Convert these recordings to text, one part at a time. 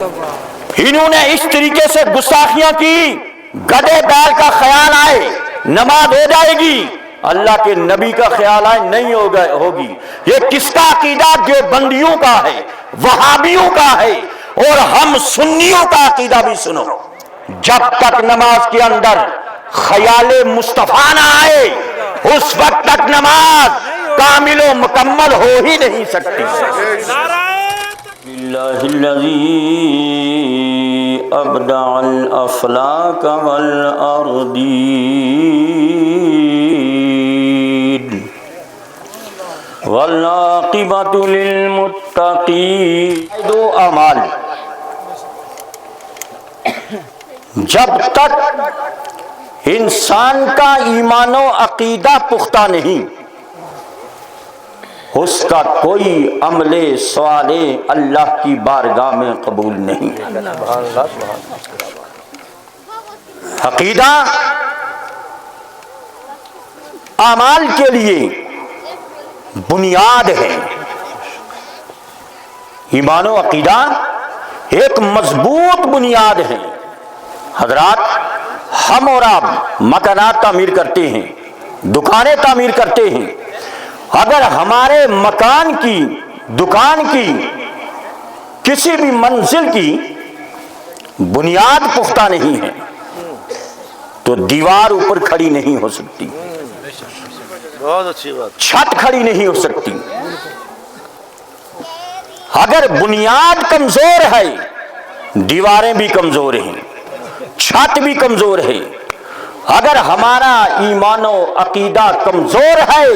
انہوں نے اس طریقے سے گستاخیاں کی، گدے بیل کا خیال آئے نماز ہو جائے گی، اللہ کے نبی کا خیال آئے نہیں ہوگی۔ یہ کس کا عقیدہ؟ دیوبندیوں کا ہے، وہابیوں کا ہے، اور ہم سنیوں کا عقیدہ بھی سنو، جب تک نماز کے اندر خیال مصطفیٰ نہ آئے اس وقت تک نماز کامل و مکمل ہو ہی نہیں سکتی۔ للہ الذی ابدع الافلاک والارضین، والعاقبۃ للمتقین۔ دو اعمال جب تک انسان کا ایمان و عقیدہ پختہ نہیں، اس کا کوئی عمل صالح اللہ کی بارگاہ میں قبول نہیں۔ عقیدہ اعمال کے لیے بنیاد ہے۔ ایمان و عقیدہ ایک مضبوط بنیاد ہے۔ حضرات، ہم اور آپ مکانات تعمیر کرتے ہیں، دکانیں تعمیر کرتے ہیں، اگر ہمارے مکان کی، دکان کی، کسی بھی منزل کی بنیاد پختہ نہیں ہے تو دیوار اوپر کھڑی نہیں ہو سکتی، بہت اچھی بات، چھت کھڑی نہیں ہو سکتی۔ اگر بنیاد کمزور ہے دیواریں بھی کمزور ہیں، چھت بھی کمزور ہے۔ اگر ہمارا ایمان و عقیدہ کمزور ہے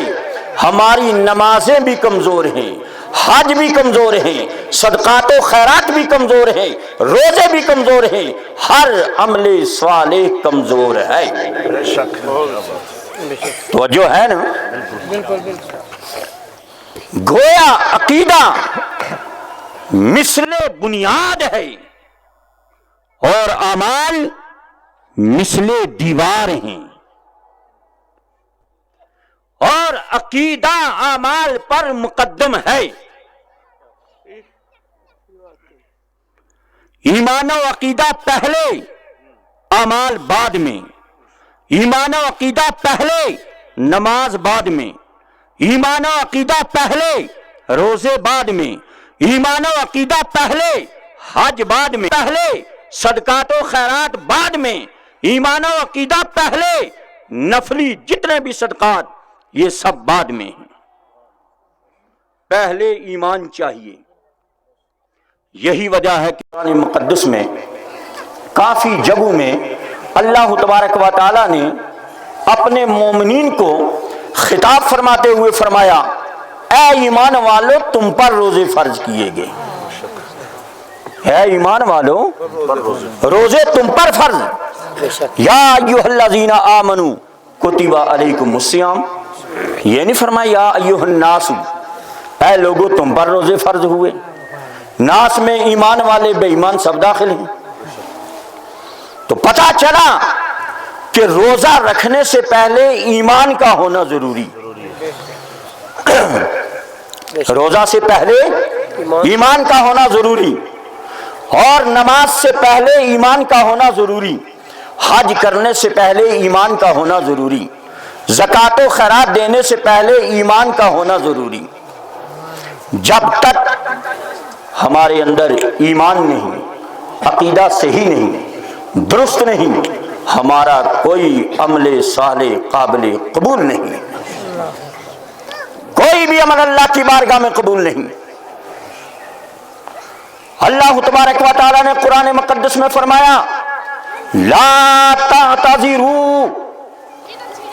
ہماری نمازیں بھی کمزور ہیں، حج بھی کمزور ہیں، صدقات و خیرات بھی کمزور ہیں، روزے بھی کمزور ہیں، ہر عمل صالح کمزور ہے۔ توجہ ہے نا؟ گویا عقیدہ مثل بنیاد ہے اور اعمال مثل دیوار ہیں، اور عقیدہ اعمال پر مقدم ہے، ایمان و عقیدہ پہلے، اعمال بعد میں۔ ایمان و عقیدہ پہلے، نماز بعد میں۔ ایمان و عقیدہ پہلے، روزے بعد میں۔ ایمان و عقیدہ پہلے، حج بعد میں۔ پہلے صدقات و خیرات بعد میں۔ ایمان و عقیدہ پہلے، نفلی جتنے بھی صدقات یہ سب بعد میں ہیں، پہلے ایمان چاہیے۔ یہی وجہ ہے کہ قرآن مقدس میں کافی جگہوں میں اللہ تبارک و تعالی نے اپنے مومنین کو خطاب فرماتے ہوئے فرمایا، اے ایمان والو تم پر روزے فرض کیے گئے، اے ایمان والو روزے تم پر فرض، یا ایھا الذین آمنوا کتب علیکم الصیام، یہ نہیں فرمایا یا ایھا الناس، اے لوگو تم پر روزے فرض ہوئے۔ ناس میں ایمان والے بے ایمان سب داخل ہیں۔ تو پتہ چلا کہ روزہ رکھنے سے پہلے ایمان کا ہونا ضروری، روزہ سے پہلے ایمان کا ہونا ضروری، اور نماز سے پہلے ایمان کا ہونا ضروری، حج کرنے سے پہلے ایمان کا ہونا ضروری، زکوٰۃ و خیرات دینے سے پہلے ایمان کا ہونا ضروری۔ جب تک ہمارے اندر ایمان نہیں، عقیدہ صحیح نہیں، درست نہیں، ہمارا کوئی عمل صالح قابل قبول نہیں، کوئی بھی عمل اللہ کی بارگاہ میں قبول نہیں۔ اللہ تبارک و تعالی نے قرآن مقدس میں فرمایا، لا تعتذروا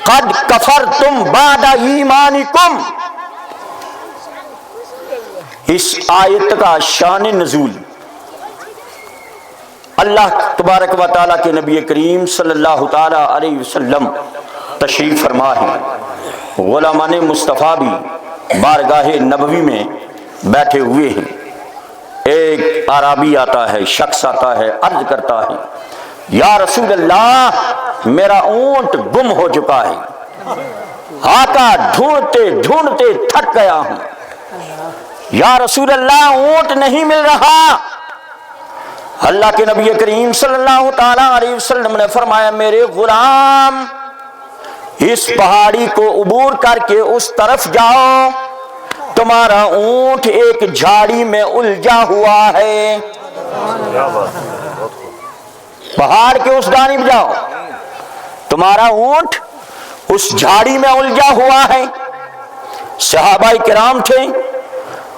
قد کفرتم بعد ایمانکم۔ اس آیت کا شان نزول اللہ تبارک و تعالیٰ کے نبی کریم صلی اللہ تعالیٰ علیہ وسلم تشریف فرما ہے، غلامان مصطفیٰ بھی بارگاہ نبوی میں بیٹھے ہوئے ہیں۔ ایک اعرابی آتا ہے، شخص آتا ہے، عرض کرتا ہے، یا رسول اللہ میرا اونٹ گم ہو چکا ہے، آقا ڈھونڈتے ڈھونڈتے تھک گیا ہوں، یا رسول اللہ اونٹ نہیں مل رہا۔ اللہ کے نبی کریم صلی اللہ تعالی علیہ وسلم نے فرمایا میرے غلام اس پہاڑی کو عبور کر کے اس طرف جاؤ، تمہارا اونٹ ایک جھاڑی میں الجھا ہوا ہے۔ پہاڑ کے اس جانب جاؤ، تمہارا اونٹ اس جھاڑی میں الجھا ہوا ہے۔ صحابہ کرام تھے،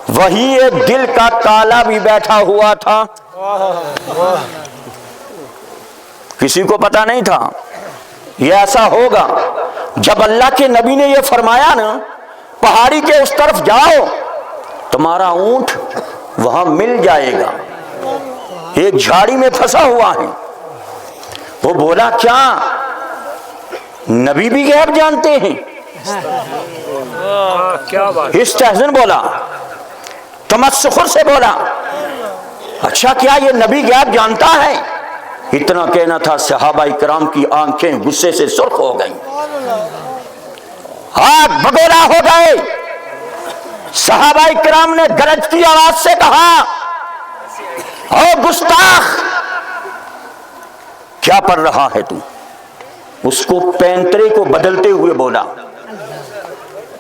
وہی ایک دل کا کالا بھی بیٹھا ہوا تھا، کسی کو پتا نہیں تھا یہ ایسا ہوگا۔ جب اللہ کے نبی نے یہ فرمایا نا پہاڑی کے اس طرف جاؤ، تمہارا اونٹ وہاں مل جائے گا، ایک جھاڑی میں پھنسا ہوا ہے۔ وہ بولا کیا نبی بھی غیب جانتے ہیں؟ استحزن بولا، تمسخر سے بولا، اچھا کیا یہ نبی غیب جانتا ہے؟ اتنا کہنا تھا، صحابہ کرام کی آنکھیں غصے سے سرخ ہو گئیں، ہاتھ بگولا ہو گئے۔ صحابہ کرام نے گرجتی آواز سے کہا او گستاخ، کیا پڑھ رہا ہے تو؟ اس کو پینترے کو بدلتے ہوئے بولا۔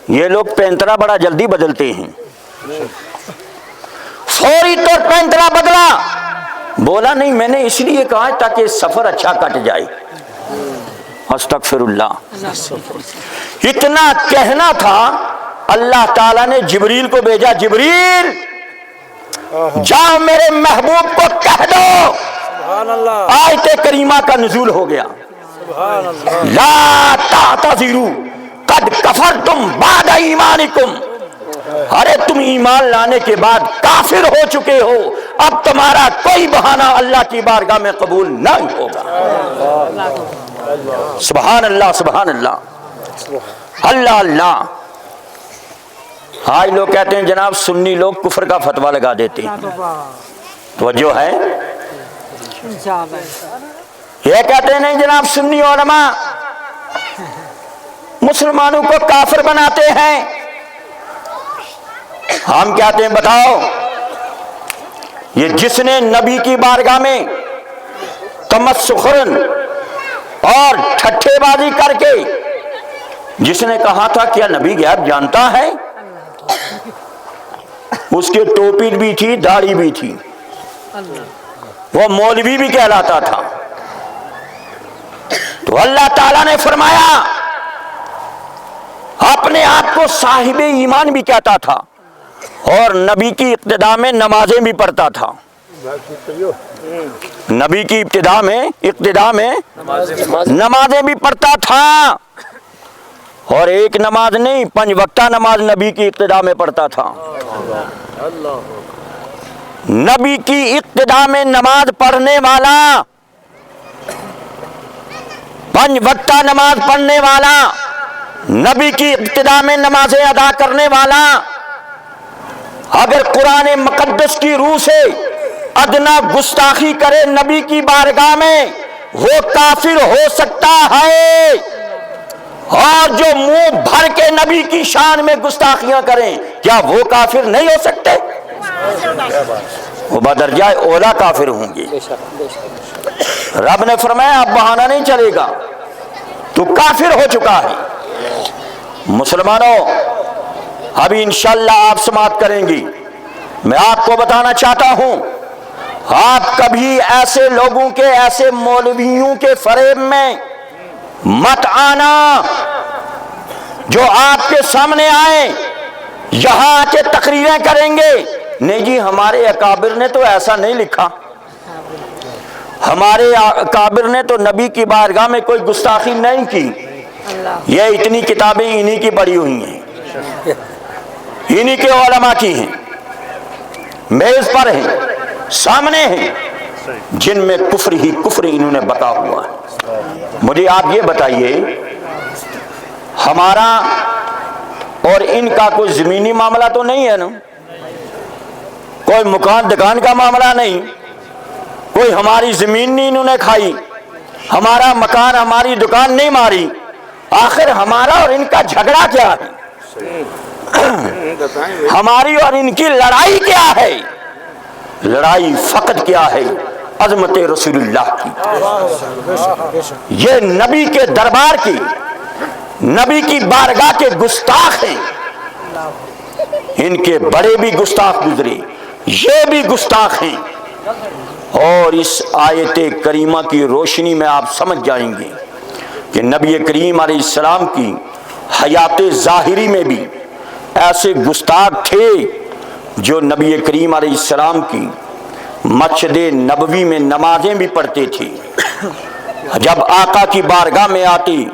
یہ لوگ پینترا بڑا جلدی بدلتے ہیں، فوری طور پینترا بدلا۔ بولا نہیں، میں نے اس لیے کہا تاکہ سفر اچھا کٹ جائے۔ استغفر اللہ۔ اتنا کہنا تھا، اللہ تعالیٰ نے جبریل کو بھیجا، جبریل جاؤ میرے محبوب کو کہہ دو آیت کریمہ کا نزول ہو گیا، لا تعتذروا قد کفرتم بعد ایمانکم، ارے تم ایمان لانے کے بعد کافر ہو چکے ہو، اب تمہارا کوئی بہانہ اللہ کی بارگاہ میں قبول نہیں ہوگا۔ سبحان اللہ، سبحان اللہ، اللہ اللہ۔ آج لوگ کہتے ہیں جناب سنی لوگ کفر کا فتویٰ لگا دیتے ہیں، توجہ ہے؟ یہ کہتے ہیں نہیں جناب سنی علماء مسلمانوں کو کافر بناتے ہیں۔ ہم کہتے ہیں بتاؤ، یہ جس نے نبی کی بارگاہ میں تمسخرن اور ٹھٹھے بازی کر کے جس نے کہا تھا کیا نبی غیب جانتا ہے، اس کے ٹوپی بھی تھی، داڑھی بھی تھی، وہ مولوی بھی کہلاتا تھا۔ تو اللہ تعالیٰ نے فرمایا اپنے آپ کو صاحب ایمان بھی کہتا تھا اور نبی کی ابتدا میں نمازیں بھی پڑھتا تھا۔ نبی کی ابتدا میں نمازیں بھی پڑھتا تھا، اور ایک نماز نہیں 5 وقتہ نماز نبی کی ابتدا میں پڑھتا تھا۔ نبی کی ابتدا میں نماز پڑھنے والا، 5 وقتہ نماز پڑھنے والا، نبی کی ابتدا میں نمازیں ادا کرنے والا، اگر قرآن مقدس کی روح سے ادنا گستاخی کرے نبی کی بارگاہ میں، وہ کافر ہو سکتا ہے، اور جو منہ بھر کے نبی کی شان میں گستاخیاں کریں کیا وہ کافر نہیں ہو سکتے؟ وہ بدرجہ اولا کافر ہوں گے۔ رب نے فرمایا اب بہانہ نہیں چلے گا، تو کافر ہو چکا ہے۔ مسلمانوں ابھی انشاءاللہ آپ سماعت کریں گی، میں آپ کو بتانا چاہتا ہوں آپ کبھی ایسے لوگوں کے، ایسے مولویوں کے فریب میں مت آنا جو آپ کے سامنے آئے یہاں آ کے تقریریں کریں گے، نہیں جی ہمارے اکابر نے تو ایسا نہیں لکھا، ہمارے اکابر نے تو نبی کی بارگاہ میں کوئی گستاخی نہیں کی، یہ اتنی کتابیں انہی کی پڑھی ہوئی ہیں، انہی کے علماء کی ہیں، میز پر ہیں، سامنے ہیں، جن میں کفر ہی کفر انہوں نے بتا ہوا ہے۔ مجھے آپ یہ بتائیے ہمارا اور ان کا کوئی زمینی معاملہ تو نہیں ہے نا، کوئی مکان دکان کا معاملہ نہیں، کوئی ہماری زمین نہیں انہوں نے کھائی، ہمارا مکان ہماری دکان نہیں ماری، آخر ہمارا اور ان کا جھگڑا کیا ہے؟ ہماری اور ان کی لڑائی کیا ہے؟ لڑائی فقط کیا ہے؟ عظمت رسول اللہ کی، یہ نبی کے دربار کی، نبی کی بارگاہ کے گستاخ ہیں، ان کے بڑے بھی گستاخ گزرے، یہ بھی گستاخ ہیں۔ اور اس آیت کریمہ کی روشنی میں آپ سمجھ جائیں گے کہ نبی کریم علیہ السلام کی حیات ظاہری میں بھی ایسے گستاخ تھے جو نبی کریم علیہ السلام کی مسجد نبوی میں نمازیں بھی پڑھتے تھے، جب آقا کی بارگاہ میں آتی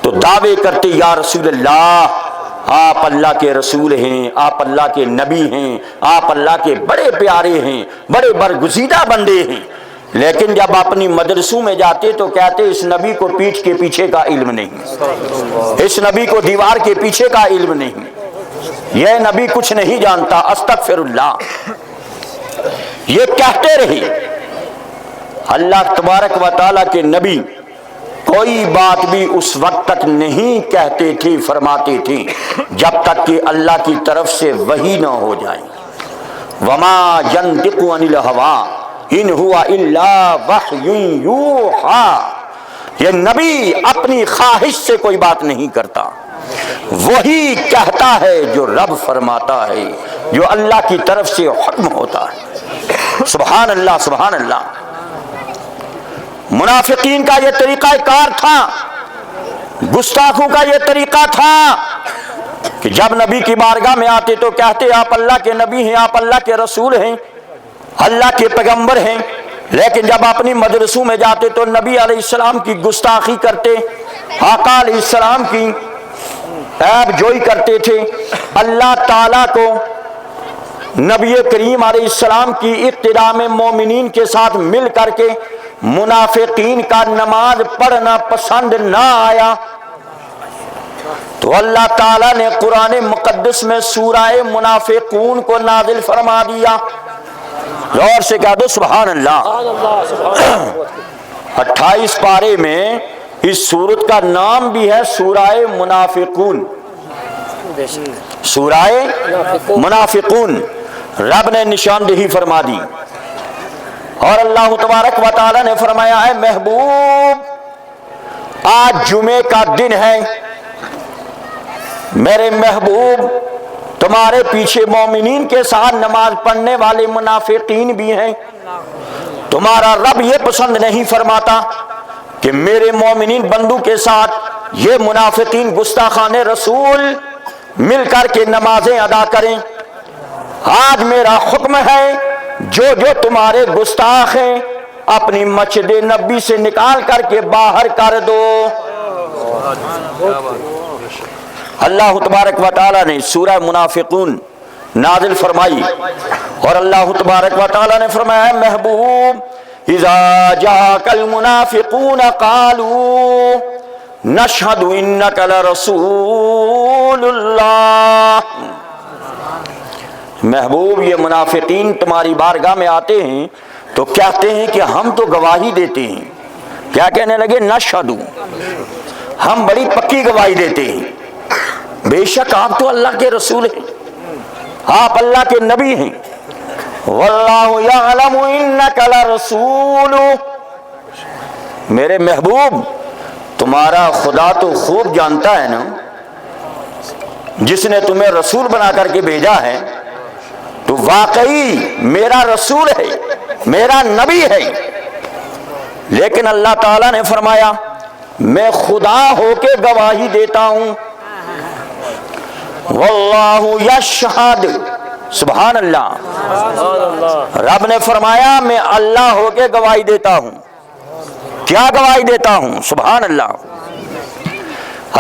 تو دعوے کرتے یا رسول اللہ آپ اللہ کے رسول ہیں، آپ اللہ کے نبی ہیں، آپ اللہ کے بڑے پیارے ہیں، بڑے برگزیدہ بندے ہیں، لیکن جب اپنی مدرسوں میں جاتے تو کہتے اس نبی کو پیٹھ کے پیچھے کا علم نہیں، اس نبی کو دیوار کے پیچھے کا علم نہیں، یہ نبی کچھ نہیں جانتا، استغفر اللہ، یہ کہتے رہے۔ اللہ تبارک و تعالیٰ کے نبی کوئی بات بھی اس وقت تک نہیں کہتے تھے، فرماتے تھے جب تک کہ اللہ کی طرف سے وحی نہ ہو جائے۔ وما ينطق عن الهوى ان هو الا وحی یوحی، یہ نبی اپنی خواہش سے کوئی بات نہیں کرتا، وہی کہتا ہے جو رب فرماتا ہے، جو اللہ کی طرف سے حکم ہوتا ہے۔ سبحان اللہ سبحان اللہ۔ منافقین کا یہ طریقہ کار تھا، گستاخوں کا یہ طریقہ تھا کہ جب نبی کی بارگاہ میں آتے تو کہتے آپ اللہ کے نبی ہیں، آپ اللہ کے رسول ہیں، اللہ کے پیغمبر ہیں، لیکن جب اپنی مدرسوں میں جاتے تو نبی علیہ السلام کی گستاخی کرتے، آقا علیہ السلام کی عیب جوئی کرتے تھے۔ اللہ تعالیٰ کو نبی کریم علیہ السلام کی ابتدا میں مومنین کے ساتھ مل کر کے منافقین کا نماز پڑھنا پسند نہ آیا، تو اللہ تعالیٰ نے قرآن مقدس میں سورہ منافقون کو نازل فرما دیا۔ زور سے کہہ دو سبحان اللہ۔ 28 پارے میں اس سورت کا نام بھی ہے سورہ منافقون، سورہ منافقون، رب نے نشاندہی فرما دی۔ اور اللہ تبارک و تعالی نے فرمایا ہے محبوب آج جمعے کا دن ہے، میرے محبوب تمہارے پیچھے مومنین کے ساتھ نماز پڑھنے والے منافقین بھی ہیں، تمہارا رب یہ پسند نہیں فرماتا کہ میرے مومنین بندوں کے ساتھ یہ منافقین گستاخان رسول مل کر کے نمازیں ادا کریں۔ آج میرا حکم ہے جو جو تمہارے گستاخ ہیں اپنی مسجد نبی سے نکال کر کے باہر کر دو۔ اللہ تبارک و تعالی نے سورہ منافقون نازل فرمائی، اور اللہ تبارک و تعالی نے فرمایا محبوب اذا جاءك المنافقون قالوا نشهد انك لرسول اللہ۔ محبوب یہ منافقین تمہاری بارگاہ میں آتے ہیں تو کہتے ہیں کہ ہم تو گواہی دیتے ہیں، کیا کہنے لگے نشہد، ہم بڑی پکی گواہی دیتے ہیں، بے شک آپ تو اللہ کے رسول ہیں، آپ اللہ کے نبی ہیں، واللہ یعلم انک لرسول، میرے محبوب تمہارا خدا تو خوب جانتا ہے نا، جس نے تمہیں رسول بنا کر کے بھیجا ہے تو واقعی میرا رسول ہے، میرا نبی ہے، لیکن اللہ تعالیٰ نے فرمایا میں خدا ہو کے گواہی دیتا ہوں، واللہ یشہد، سبحان اللہ، رب نے فرمایا میں اللہ ہو کے گواہی دیتا ہوں، کیا گواہی دیتا ہوں، سبحان اللہ۔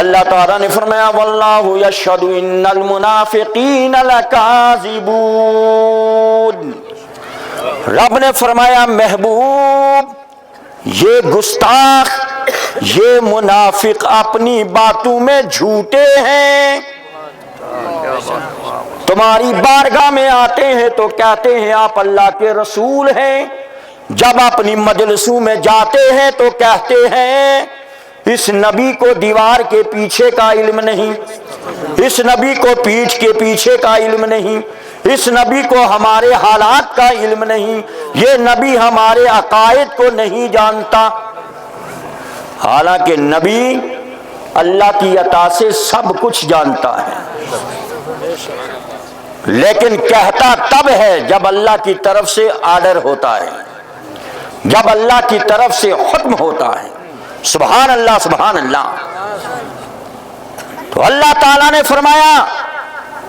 اللہ تعالیٰ نے فرمایا واللہ یشہد ان المنافقین لکاذبون، رب نے فرمایا محبوب یہ گستاخ، یہ منافق اپنی باتوں میں جھوٹے ہیں، تمہاری بارگاہ میں آتے ہیں تو کہتے ہیں آپ اللہ کے رسول ہیں، جب اپنی مجلسوں میں جاتے ہیں تو کہتے ہیں اس نبی کو دیوار کے پیچھے کا علم نہیں، اس نبی کو پیٹھ کے پیچھے کا علم نہیں، اس نبی کو ہمارے حالات کا علم نہیں، یہ نبی ہمارے عقائد کو نہیں جانتا۔ حالانکہ نبی اللہ کی عطا سے سب کچھ جانتا ہے، لیکن کہتا تب ہے جب اللہ کی طرف سے آرڈر ہوتا ہے، جب اللہ کی طرف سے حکم ہوتا ہے۔ سبحان اللہ سبحان اللہ۔ تو اللہ تعالیٰ نے فرمایا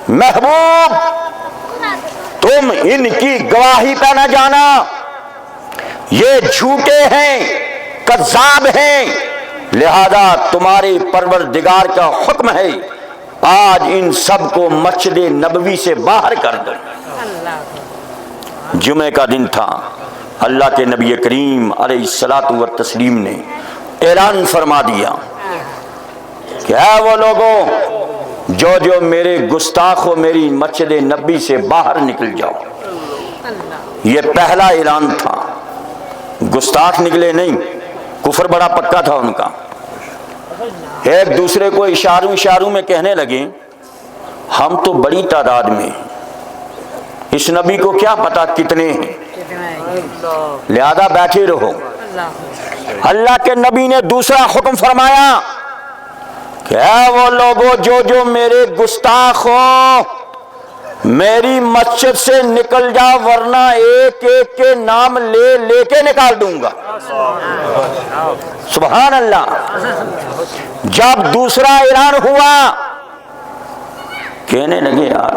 محبوب تم ان کی گواہی پہ نہ جانا، یہ جھوٹے ہیں، کذاب ہیں، لہذا تمہارے پروردگار کا حکم ہے آج ان سب کو مسجد نبوی سے باہر کر دو۔ جمعے کا دن تھا، اللہ کے نبی کریم علیہ الصلاۃ والتسلیم نے اعلان فرما دیا کہ اے وہ لوگوں جو جو میرے گستاخ ہو میری مسجد نبی سے باہر نکل جاؤ۔ یہ پہلا اعلان تھا، گستاخ نکلے نہیں، کفر بڑا پکا تھا ان کا۔ ایک دوسرے کو اشاروں میں کہنے لگے ہم تو بڑی تعداد میں ہیں، اس نبی کو کیا پتا کتنے ہیں، لہذا بیٹھے رہو۔ اللہ کے نبی نے دوسرا حکم فرمایا کہ اے وہ لوگوں جو جو میرے گستاخ ہو میری مسجد سے نکل جا، ورنہ ایک ایک کے نام لے لے کے نکال دوں گا۔ سبحان اللہ۔ جب دوسرا اعلان ہوا کہنے لگے یار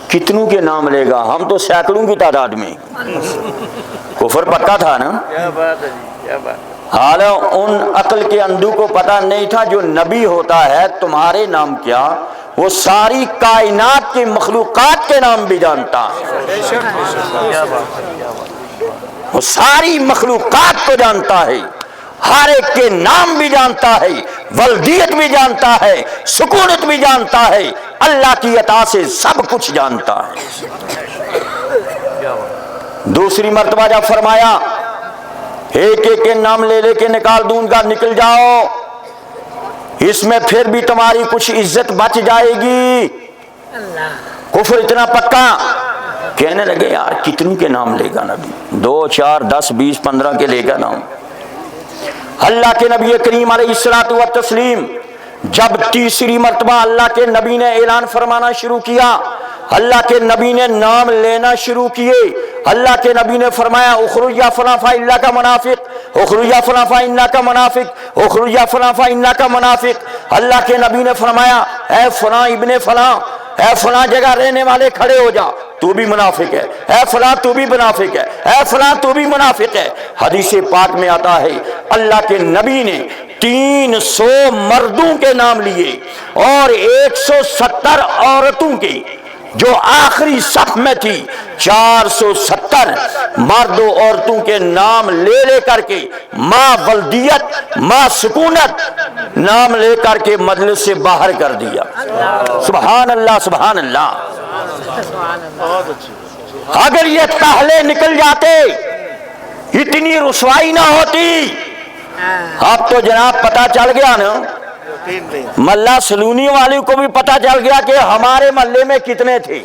کتنوں کے نام لے گا، ہم تو سینکڑوں کی تعداد میں۔ کفر پکا تھا نا۔ کیا بات ہے جی، کیا بات ہے۔ حالانکہ ان عقل کے اندھو کو پتا نہیں تھا جو نبی ہوتا ہے تمہارے نام کیا، وہ ساری کائنات کی مخلوقات کے نام بھی جانتا ہے، وہ ساری مخلوقات کو جانتا ہے، ہر ایک کے نام بھی جانتا ہے، ولدیت بھی جانتا ہے، سکونت بھی جانتا ہے، اللہ کی عطا سے سب کچھ جانتا ہے۔ دوسری مرتبہ جب فرمایا ایک ایک کے نام لے لے کے نکال دوں گا، نکل جاؤ، اس میں پھر بھی تمہاری کچھ عزت بچ جائے گی۔ کفر اتنا پکا، کہنے لگے یار کتنوں کے نام لے گا نبی، 2 4 10 20 15 کے لے گا نام۔ اللہ کے نبی کریم علیہ الصلوۃ والتسلیم جب تیسری مرتبہ اللہ کے نبی نے اعلان فرمانا شروع کیا، اللہ کے نبی نے نام لینا شروع کیے۔ اللہ کے نبی نے فرمایا اخرج یا فلاں فإنک کا منافق، اخرج یا فلاں فإنک کا منافق، اخرج یا فلاں فإنک کا منافق۔ اللہ کے نبی نے فرمایا اے فلاں ابن فلاں، اے فلاں جگہ رہنے والے کھڑے ہو جا، تو بھی منافق ہے، اے فلاں تو بھی منافق ہے، اے فلاں تو بھی منافق ہے۔ حدیث پاک میں آتا ہے اللہ کے نبی نے 300 مردوں کے نام لیے اور 170 عورتوں کے، جو آخری صف میں تھی 470 مرد و عورتوں کے نام لے لے کر کے، ماں ولدیت ماں سکونت نام لے کر کے مجلس سے باہر کر دیا۔ سبحان اللہ سبحان اللہ۔ بہت اچھی۔ اگر یہ پہلے نکل جاتے اتنی رسوائی نہ ہوتی۔ اب تو جناب پتا چل گیا نا، ملا سلونی والے کو بھی پتا چل گیا کہ ہمارے محلے میں کتنے تھے،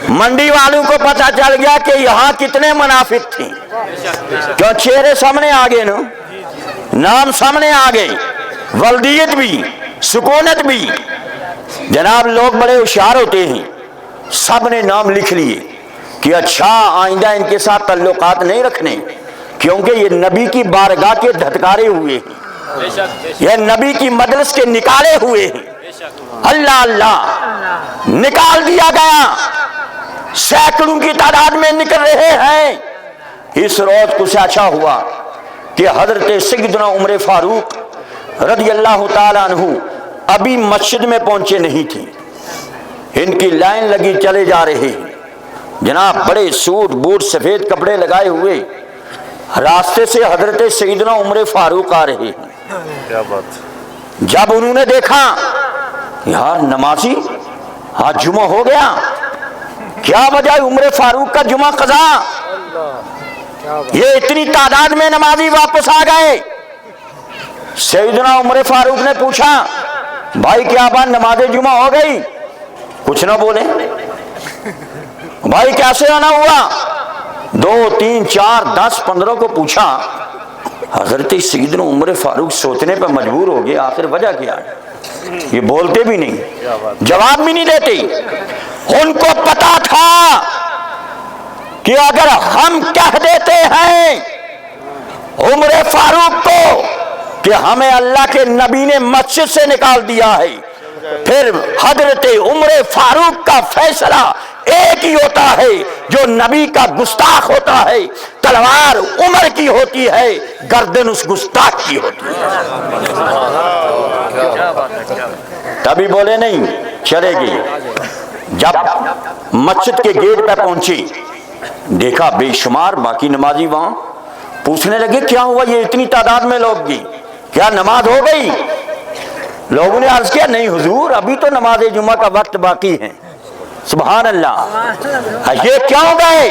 منڈی والوں کو پتا چل گیا کہ یہاں کتنے منافق تھے، کیوں چہرے سامنے آ گئے نا، نام سامنے آ گئے، ولدیت بھی سکونت بھی۔ جناب لوگ بڑے ہوشیار ہوتے ہیں، سب نے نام لکھ لیے کہ اچھا آئندہ ان کے ساتھ تعلقات نہیں رکھنے، کیونکہ یہ نبی کی بارگاہ کے دھتکارے ہوئے ہیں، یہ نبی کی مجلس کے نکالے ہوئے ہیں۔ اللہ اللہ نکال دیا گیا، سینکڑوں کی تعداد میں نکل رہے ہیں۔ اس روز کچھ اچھا ہوا کہ حضرت سیدنا عمر فاروق رضی اللہ تعالیٰ عنہ ابھی مسجد میں پہنچے نہیں تھے، ان کی لائن لگی چلے جا رہے ہیں، جناب بڑے سوٹ بوٹ سفید کپڑے لگائے ہوئے، راستے سے حضرت سیدنا عمر فاروق آ رہے ہیں۔ کیا بات۔ جب انہوں نے دیکھا یار نمازی آج جمعہ ہو گیا، کیا وجہ عمر فاروق کا جمعہ قضا، یہ اتنی تعداد میں نمازی واپس آ گئے۔ سیدنا عمر فاروق نے پوچھا بھائی کیا بات نماز جمعہ ہو گئی؟ کچھ نہ بولے، بھائی کیسے آنا ہوا؟ 2 3 4 10 15 کو پوچھا۔ حضرت سیدنا عمر فاروق سوچنے پر مجبور ہو گئے آخر وجہ کیا ہے؟ یہ بولتے بھی نہیں، جواب بھی نہیں دیتے۔ ان کو پتا تھا کہ اگر ہم کہہ دیتے ہیں عمر فاروق کو کہ ہمیں اللہ کے نبی نے مسجد سے نکال دیا ہے، پھر حضرت عمر فاروق کا فیصلہ ایک ہی ہوتا ہے، جو نبی کا گستاخ ہوتا ہے تلوار عمر کی ہوتی ہے، گردن اس گستاخ کی ہوتی ہے۔ تبھی بولے نہیں چلے گی۔ جب مسجد کے گیٹ پہ پہنچی، دیکھا بے شمار باقی نمازی وہاں، پوچھنے لگے کیا ہوا، یہ اتنی تعداد میں لوگ گی، کیا نماز ہو گئی؟ لوگوں نے عرض کیا نہیں حضور، ابھی تو نماز جمعہ کا وقت باقی ہے۔ سبحان اللہ، یہ کیوں گئے؟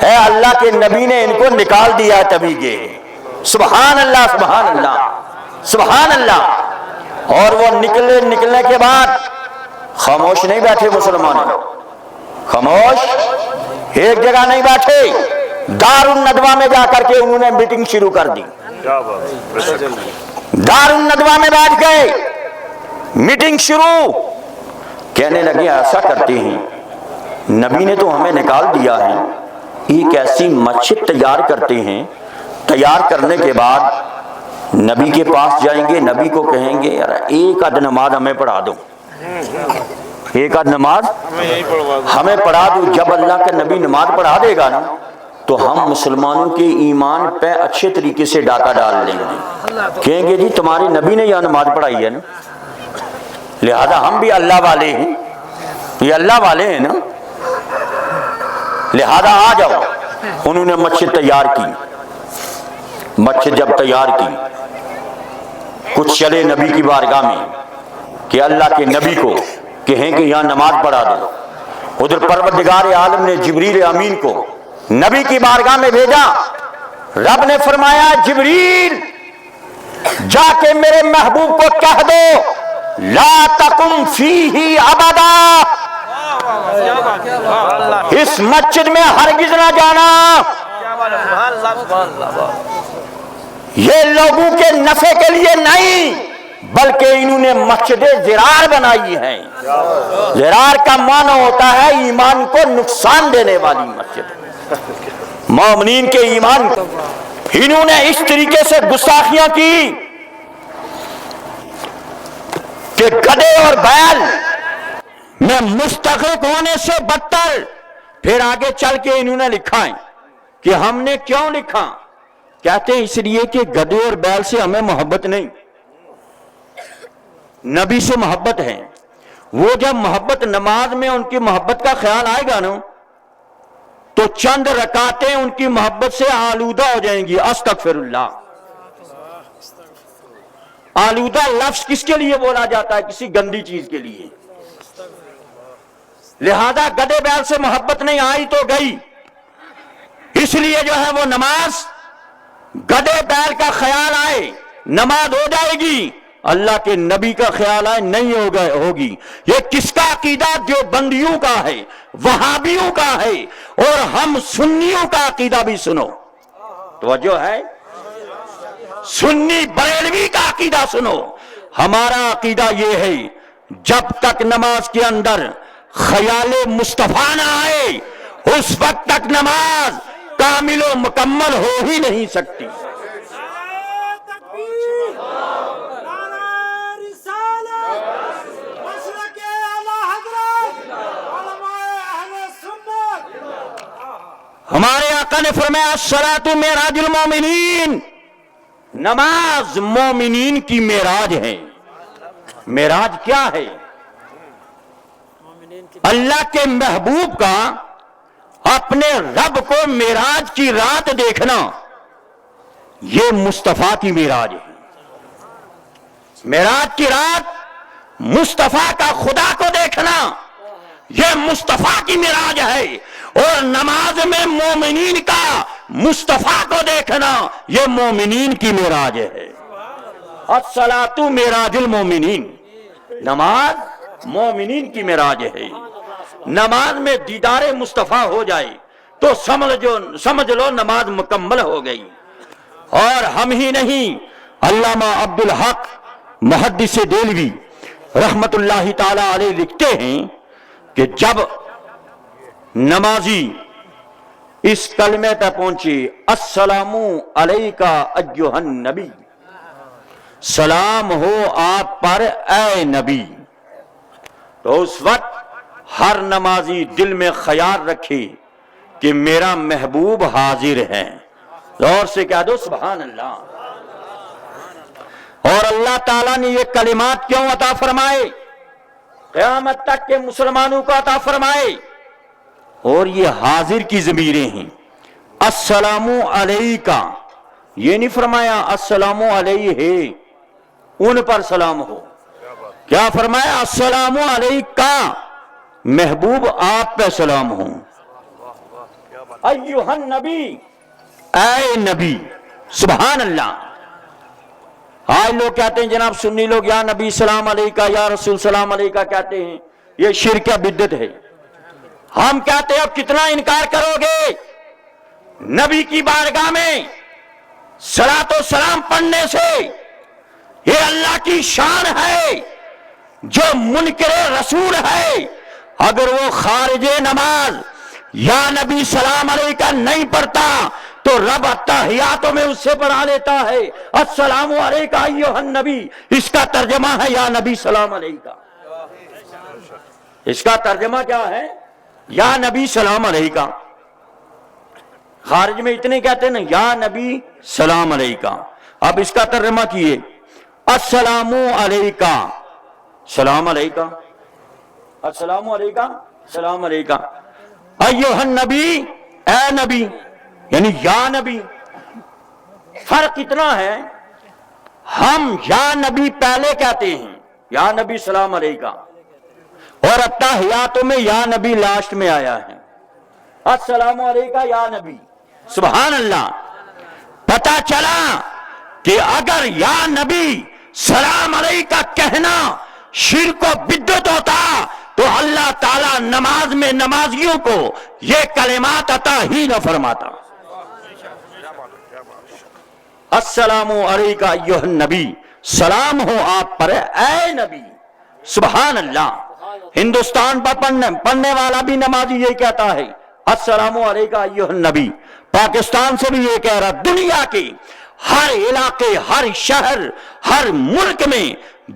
اے اللہ کے نبی نے ان کو نکال دیا تبھی گئے۔ سبحان اللہ سبحان اللہ سبحان اللہ۔ اور وہ نکلنے کے بعد خاموش نہیں بیٹھے مسلمان، خاموش ایک جگہ نہیں بیٹھے، دار الندوہ میں جا کر کے انہوں نے میٹنگ شروع کر دی۔ دار الندوہ میں بیٹھ گئے، میٹنگ شروع، کہنے لگے ایسا کرتے ہیں، نبی نے تو ہمیں نکال دیا ہے، ایک ایسی مسجد تیار کرتے ہیں، تیار کرنے کے بعد نبی کے پاس جائیں گے، نبی کو کہیں گے یار ایک آدھ نماز ہمیں پڑھا دو، ایک آدھ نماز ہمیں پڑھا دو۔ جب اللہ کا نبی نماز پڑھا دے گا نا تو ہم مسلمانوں کے ایمان پہ اچھے طریقے سے ڈاکہ ڈال لیں گے، کہیں گے جی تمہارے نبی نے یہاں نماز پڑھائی ہے نا، لہذا ہم بھی اللہ والے ہیں، یہ اللہ والے ہیں نا، لہذا آ جاؤ۔ انہوں نے مسجد تیار کی، مسجد جب تیار کی، کچھ چلے نبی کی بارگاہ میں کہ اللہ کے نبی کو کہیں کہ یہاں نماز پڑھا دو۔ ادھر پروردگار عالم نے جبریل امین کو نبی کی بارگاہ میں بھیجا، رب نے فرمایا جبریل جا کے میرے محبوب کو کہہ دو لا تقم فیہ ابدا، اس مسجد میں ہرگز نہ جانا، یہ لوگوں کے نفع کے لیے نہیں بلکہ انہوں نے مسجد زرار بنائی ہے۔ زرار کا معنی ہوتا ہے ایمان کو نقصان دینے والی مسجد، مومنین کے ایمان کو انہوں نے اس طریقے سے گستاخیاں کی کہ گدھے اور بیل میں مستغرق ہونے سے بدتر۔ پھر آگے چل کے انہوں نے لکھا ہے کہ ہم نے کیوں لکھا، کہتے ہیں اس لیے کہ گدھے اور بیل سے ہمیں محبت نہیں، نبی سے محبت ہے۔ وہ جب محبت نماز میں ان کی محبت کا خیال آئے گا نا تو چند رکعتیں ان کی محبت سے آلودہ ہو جائیں گی۔ استغفر اللہ۔ آلودہ لفظ کس کے لیے بولا جاتا ہے؟ کسی گندی چیز کے لیے۔ لہذا گدھے بیل سے محبت نہیں آئی تو گئی، اس لیے جو ہے وہ نماز گدھے بیل کا خیال آئے نماز ہو جائے گی، اللہ کے نبی کا خیال آئے نہیں ہوگی۔ یہ کس کا عقیدہ؟ جو بندیوں کا ہے، وہابیوں کا ہے، اور ہم سنیوں کا عقیدہ بھی سنو، توجہ ہے، سنی بریلوی کا عقیدہ سنو۔ ہمارا عقیدہ یہ ہے جب تک نماز کے اندر خیال مصطفیٰ نہ آئے اس وقت تک نماز کامل و مکمل ہو ہی نہیں سکتی۔ ہمارے آقا نے فرمایا الصلاۃ معراج المومنین، نماز مومنین کی معراج ہے۔ معراج کیا ہے؟ اللہ کے محبوب کا اپنے رب کو معراج کی رات دیکھنا، یہ مصطفیٰ کی معراج ہے۔ معراج کی رات مصطفیٰ کا خدا کو دیکھنا، یہ مصطفیٰ کی معراج ہے، اور نماز میں مومنین کا مصطفیٰ کو دیکھنا یہ مومنین کی معراج ہے۔ الصلاۃ معراج المومنین، نماز مومنین کی معراج ہے۔ نماز میں دیدار مصطفیٰ ہو جائے تو سمجھ لو نماز مکمل ہو گئی۔ اور ہم ہی نہیں، علامہ عبدالحق محدث دہلوی رحمت اللہ تعالی علیہ لکھتے ہیں کہ جب نمازی اس کلمے پہ پہنچے السلام علیکہ ایھا النبی، سلام ہو آپ پر اے نبی، تو اس وقت ہر نمازی دل میں خیال رکھے کہ میرا محبوب حاضر ہے۔ زور سے کہہ دو سبحان اللہ۔ اور اللہ تعالیٰ نے یہ کلمات کیوں عطا فرمائے؟ قیامت تک کے مسلمانوں کو عطا فرمائے، اور یہ حاضر کی ضمیریں ہیں۔ السلام علیکہ، یہ نہیں فرمایا السلام علیہ ان پر سلام ہو، کیا فرمایا السلام علیکہ، محبوب آپ پہ سلام ہو۔ ایھا النبی، اے نبی، سبحان اللہ۔ آج لوگ کہتے ہیں جناب سنی لوگ یا نبی سلام علیکہ یا رسول سلام علیکہ کہتے ہیں، یہ شرک یا بدعت ہے۔ ہم کہتے ہیں اب کتنا انکار کرو گے؟ نبی کی بارگاہ میں صلاۃ و سلام پڑھنے سے یہ اللہ کی شان ہے۔ جو منکر رسول ہے اگر وہ خارج نماز یا نبی سلام علیکہ نہیں پڑھتا تو رب اتحیاتوں میں اس سے پڑھا لیتا ہے السلام علیکہ ایھا النبی، اس کا ترجمہ ہے یا نبی سلام علیکہ۔ اس کا ترجمہ کیا ہے؟ یا نبی سلام علیکہ۔ خارج میں اتنے کہتے ہیں نا یا نبی سلام علیکہ، اب اس کا ترجمہ کیے السلام علیکہ، سلام علیکہ، السلام علیکہ، سلام علیکہ، ایھا النبی، اے نبی، یعنی یا نبی۔ فرق اتنا ہے، ہم یا نبی پہلے کہتے ہیں، یا نبی سلام علیکہ، اور اتحیاتوں میں یا نبی لاسٹ میں آیا ہے، السلام علیکہ یا نبی، سبحان اللہ۔ پتہ چلا کہ اگر یا نبی سلام علیکہ کہنا شرک و بدعت ہوتا تو اللہ تعالیٰ نماز میں نمازیوں کو یہ کلمات عطا ہی نہ فرماتا۔ السلام علیکہ ایھا النبی، سلام ہو آپ پر اے نبی، سبحان اللہ۔ ہندوستان پر پڑھنے والا بھی نمازی یہ کہتا ہے السلام علیکہ ایھا النبی، پاکستان سے بھی یہ کہہ رہا، دنیا کے ہر علاقے، ہر شہر، ہر ملک میں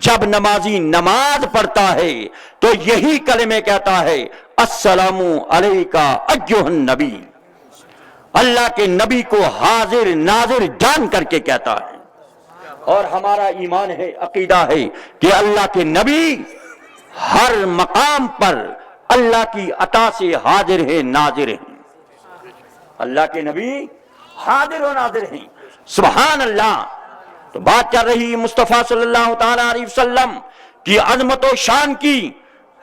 جب نمازی نماز پڑھتا ہے تو یہی کلمے کہتا ہے السلام علیکہ ایھا النبی، اللہ کے نبی کو حاضر ناظر جان کر کے کہتا ہے۔ اور ہمارا ایمان ہے، عقیدہ ہے کہ اللہ کے نبی ہر مقام پر اللہ کی عطا سے حاضر ہیں ناظر ہیں۔ اللہ کے نبی حاضر و ناظر ہیں، سبحان اللہ۔ تو بات چل رہی مصطفیٰ صلی اللہ تعالی علیہ وسلم کی عظمت و شان کی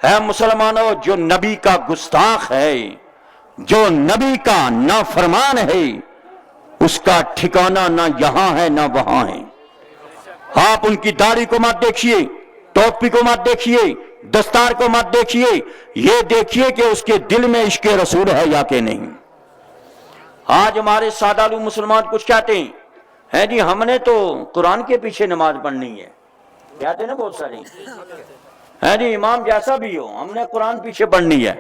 ہے۔ مسلمانوں، جو نبی کا گستاخ ہے، جو نبی کا نافرمان ہے، اس کا ٹھکانہ نہ یہاں ہے نہ وہاں ہے۔ آپ ان کی داڑھی کو مت دیکھیے، ٹوپی کو مت دیکھیے، دستار کو مت دیکھیے، یہ دیکھیے کہ اس کے دل میں عشق رسول ہے یا کہ نہیں۔ آج ہمارے سادالو مسلمان کچھ کہتے ہیں جی ہم نے تو قرآن کے پیچھے نماز پڑھنی ہے، کہتے ہیں نا بہت سارے ہیں جی امام جیسا بھی ہو ہم نے قرآن پیچھے پڑھنی ہے،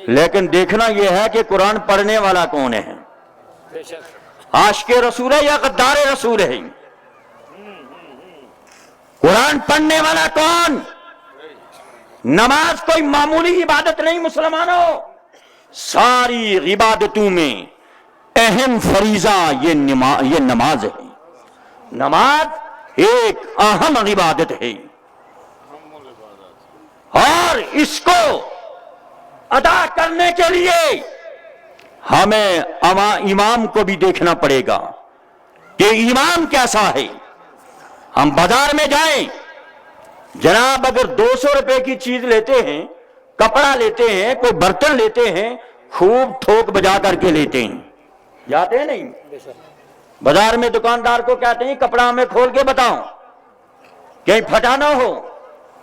لیکن دیکھنا یہ ہے کہ قرآن پڑھنے والا کون ہے، عاشق رسول ہے یا غدار رسول ہے؟ قرآن پڑھنے والا کون؟ نماز کوئی معمولی عبادت نہیں مسلمانوں، ساری عبادتوں میں اہم فریضہ یہ نماز ہے۔ نماز ایک اہم عبادت ہے، اور اس کو ادا کرنے کے لیے ہمیں امام کو بھی دیکھنا پڑے گا کہ امام کیسا ہے۔ ہم بازار میں جائیں جناب، اگر 200 روپے کی چیز لیتے ہیں، کپڑا لیتے ہیں، کوئی برتن لیتے ہیں، خوب ٹھوک بجا کر کے لیتے ہیں، جاتے ہیں نہیں؟ بازار میں دکاندار کو کہتے ہیں کپڑا ہمیں کھول کے بتاؤ، کہیں پھٹا نہ ہو،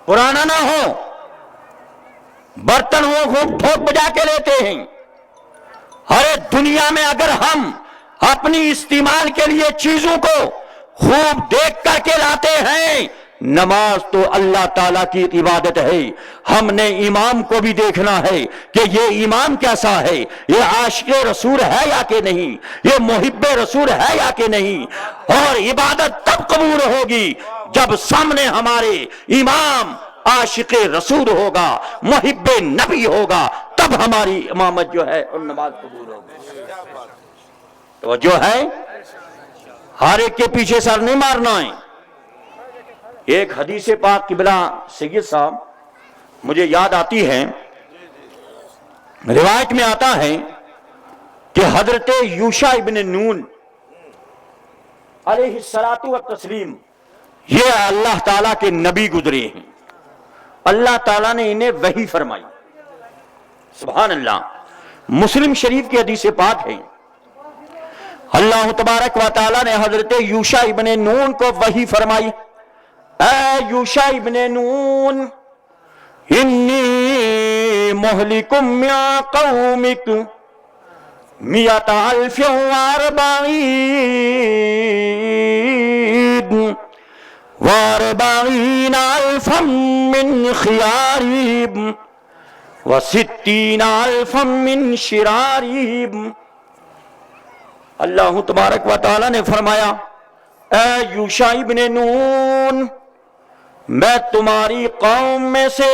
پرانا نہ ہو۔ برتنوں کو ٹھوک بجا کے لیتے ہیں. ارے دنیا میں اگر ہم اپنی استعمال کے لیے چیزوں کو خوب دیکھ کر کے لاتے ہیں، نماز تو اللہ تعالیٰ کی عبادت ہے. ہم نے امام کو بھی دیکھنا ہے کہ یہ امام کیسا ہے، یہ عاشق رسول ہے یا کہ نہیں، یہ محب رسول ہے یا کہ نہیں. اور عبادت تب قبول ہوگی جب سامنے ہمارے امام عاشق رسول ہوگا، محب نبی ہوگا، تب ہماری امامت جو ہے اور نماز قبول ہوگی. تو جو ہے ہر ایک کے پیچھے سر نہیں مارنا ہے. ایک حدیث پاک قبلہ سید صاحب مجھے یاد آتی ہے، روایت میں آتا ہے کہ حضرت یوشع ابن نون علیہ الصلاۃ والتسلیم یہ اللہ تعالیٰ کے نبی گزرے ہیں. اللہ تعالیٰ نے انہیں وحی فرمائی. سبحان اللہ. مسلم شریف کی حدیث پاک ہے، اللہ تبارک و تعالیٰ نے حضرت یوشع ابن نون کو وحی فرمائی. اے یوشع ابن نون انی مہلکم یا قومک مئۃ الف واربعین الفا من خیاریب وستین الفا من شراریب. اللہ تبارک و تعالیٰ نے فرمایا اے یوشع ابن نون، میں تمہاری قوم میں سے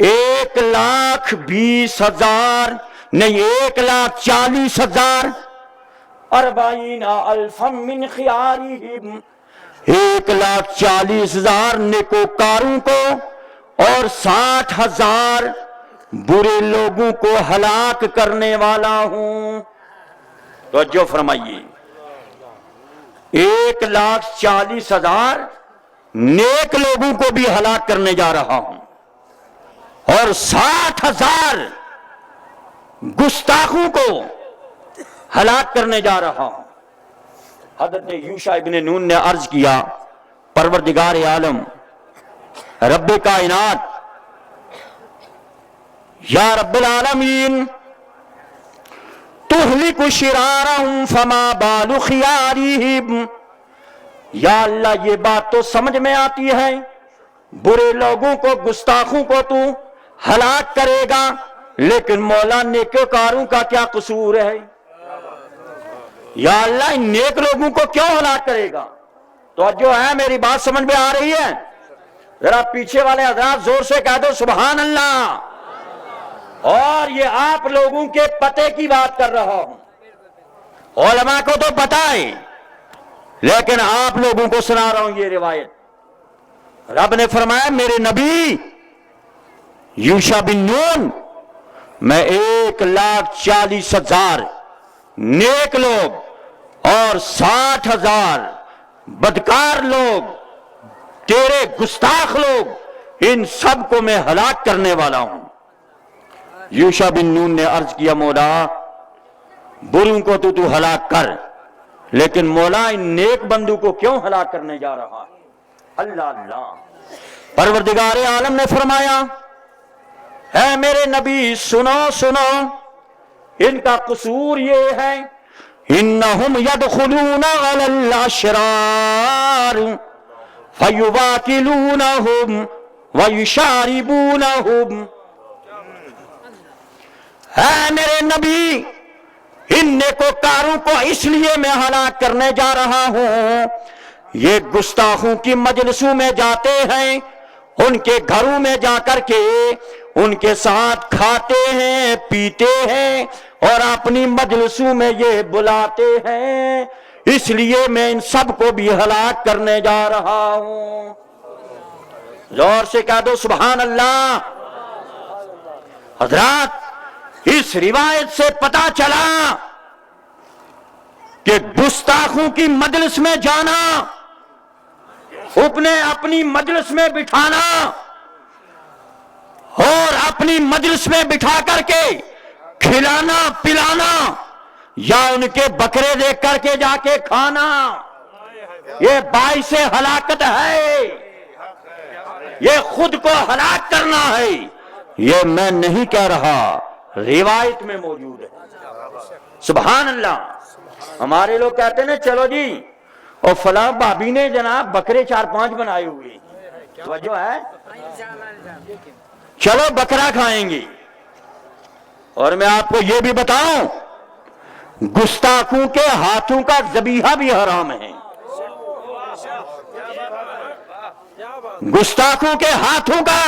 1,20,000 نہیں 1,40,000 40 الف من خیارہم 1,40,000 نیکوکاروں کو اور 60,000 برے لوگوں کو ہلاک کرنے والا ہوں. توجہ فرمائیے، 1,40,000 نیک لوگوں کو بھی ہلاک کرنے جا رہا ہوں اور 60,000 گستاخوں کو ہلاک کرنے جا رہا ہوں. حضرت یوشع ابن نون نے عرض کیا پروردگار عالم، رب کائنات، یا رب العالمین، تہلک شرارہم فما بال خیارہم. یا اللہ یہ بات تو سمجھ میں آتی ہے، برے لوگوں کو، گستاخوں کو تو ہلاک کرے گا، لیکن مولا نیکوکاروں کا کیا قصور ہے؟ یا اللہ ان نیک لوگوں کو کیوں ہلاک کرے گا؟ تو جو ہے میری بات سمجھ میں آ رہی ہے؟ ذرا پیچھے والے حضرات زور سے کہہ دو سبحان اللہ. اور یہ آپ لوگوں کے پتے کی بات کر رہا ہوں، علماء کو تو پتہ ہے، لیکن آپ لوگوں کو سنا رہا ہوں یہ روایت. رب نے فرمایا میرے نبی یوشع بن نون، میں 1,40,000 نیک لوگ اور 60,000 بدکار لوگ، تیرے گستاخ لوگ، ان سب کو میں ہلاک کرنے والا ہوں. یوشع بن نون نے عرض کیا مولا بروں کو تو ہلاک کر، لیکن مولا ان نیک بندوں کو کیوں ہلاک کرنے جا رہا ہے؟ اللہ اللہ. پروردگار عالم نے فرمایا اے میرے نبی سنو سنو، ان کا قصور یہ ہے انہم یدخلون علی الاشرار فیواکلونہم ویشاربونہم. اے میرے نبی ان نیکوکاروں کو اس لیے میں ہلاک کرنے جا رہا ہوں، یہ گستاخوں کی مجلسوں میں جاتے ہیں، ان کے گھروں میں جا کر کے ان کے ساتھ کھاتے ہیں، پیتے ہیں اور اپنی مجلسوں میں یہ بلاتے ہیں، اس لیے میں ان سب کو بھی ہلاک کرنے جا رہا ہوں. زور سے کہہ دو سبحان اللہ. حضرات اس روایت سے پتا چلا کہ گستاخوں کی مجلس میں جانا، اپنی مجلس میں بٹھانا اور اپنی مجلس میں بٹھا کر کے کھلانا پلانا یا ان کے بکرے دیکھ کر کے جا کے کھانا، یہ باعث ہلاکت ہے، یہ خود کو ہلاک کرنا ہے. یہ میں نہیں کہہ رہا، روایت میں موجود ہے۔ سبحان اللہ۔ ہمارے لوگ کہتے ہیں نا چلو جی اور فلاں بھابی نے جناب بکرے 4-5 بنائے ہوئے، توجہ ہے، چلو بکرا کھائیں گے۔ اور میں آپ کو یہ بھی بتاؤں، گستاخوں کے ہاتھوں کا ذبیحہ بھی حرام ہے۔ گستاخوں کے ہاتھوں کا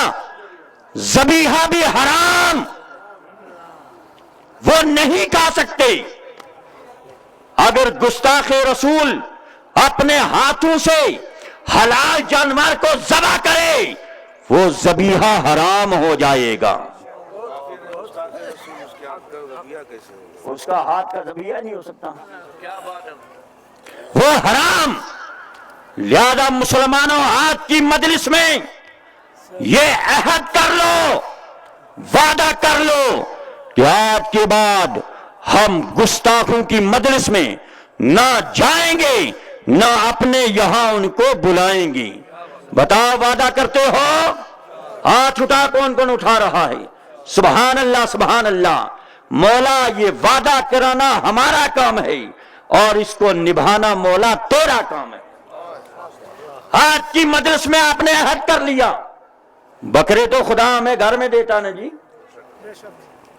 ذبیحہ بھی حرام، وہ نہیں کھا سکتے۔ اگر گستاخ رسول اپنے ہاتھوں سے حلال جانور کو ذبح کرے، وہ ذبیحہ حرام ہو جائے گا۔ اس کا ہاتھ کا ذبیحہ نہیں ہو سکتا، وہ حرام۔ لہذا مسلمانوں، آج کی مجلس میں یہ عہد کر لو، وعدہ کر لو کہ آج کے بعد ہم گستاخوں کی مجلس میں نہ جائیں گے، نہ اپنے یہاں ان کو بلائیں گے۔ بتاؤ وعدہ کرتے ہو؟ ہاتھ اٹھا، کون کون اٹھا رہا ہے؟ سبحان اللہ، سبحان اللہ۔ مولا یہ وعدہ کرانا ہمارا کام ہے اور اس کو نبھانا مولا تیرا کام ہے۔ آج کی مجلس میں آپ نے عہد کر لیا، بکرے تو خدا ہمیں گھر میں دیتا نا جی،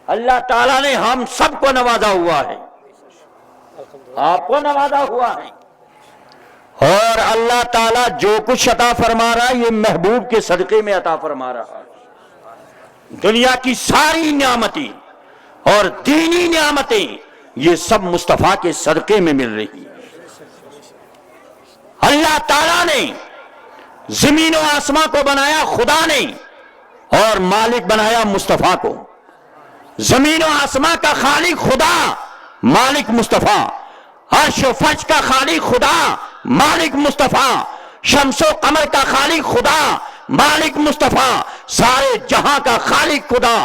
اللہ تعالیٰ نے ہم سب کو نوازا ہوا ہے، آپ کو نوازا ہوا ہے، اور اللہ تعالیٰ جو کچھ عطا فرما رہا ہے یہ محبوب کے صدقے میں عطا فرما رہا ہے۔ دنیا کی ساری نعمتیں اور دینی نعمتیں یہ سب مصطفیٰ کے صدقے میں مل رہی ہیں۔ اللہ تعالیٰ نے زمین و آسمان کو بنایا خدا نے، اور مالک بنایا مصطفیٰ کو۔ زمین و آسمان کا خالق خدا، مالک مصطفیٰ۔ عرش و فرش کا خالق خدا، مالک مصطفیٰ۔ شمس و قمر کا خالق خدا، مالک مصطفیٰ۔ سارے جہاں کا خالق خدا،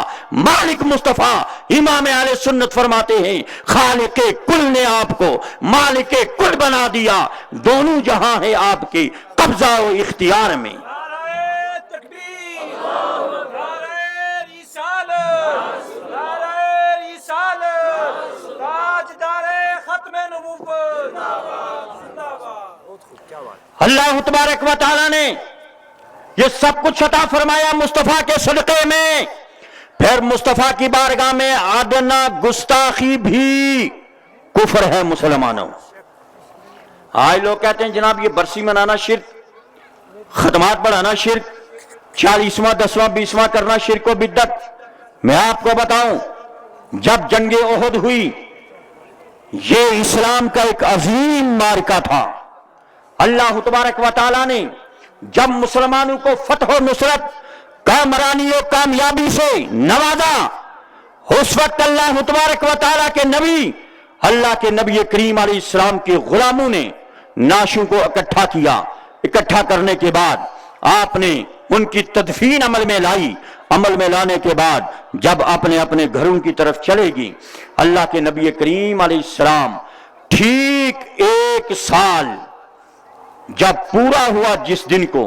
مالک مصطفیٰ۔ امام اہل سنت فرماتے ہیں خالق کل نے آپ کو مالک کل بنا دیا، دونوں جہاں ہیں آپ کے قبضہ و اختیار میں۔ اللہ تبارک و تعالیٰ نے یہ سب کچھ عطا فرمایا مصطفیٰ کے صدقے میں، پھر مصطفیٰ کی بارگاہ میں ادنا گستاخی بھی کفر ہے مسلمانوں۔ آج لوگ کہتے ہیں جناب یہ برسی منانا شرک، ختمات پڑھانا شرک، 40واں 10واں 20واں کرنا شرک و بدعت۔ میں آپ کو بتاؤں، جب جنگ احد ہوئی، یہ اسلام کا ایک عظیم معرکہ تھا۔ اللہ تبارک و تعالیٰ نے جب مسلمانوں کو فتح و نصرت، کامرانی و کامیابی سے نوازا، اس وقت اللہ تبارک و تعالیٰ کے نبی، اللہ کے نبی کریم علیہ السلام کے غلاموں نے نعشوں کو اکٹھا کیا۔ اکٹھا کرنے کے بعد آپ نے ان کی تدفین عمل میں لائی۔ عمل میں لانے کے بعد جب اپنے اپنے گھروں کی طرف چلے گی، اللہ کے نبی کریم علیہ السلام ٹھیک 1 سال جب پورا ہوا جس دن کو،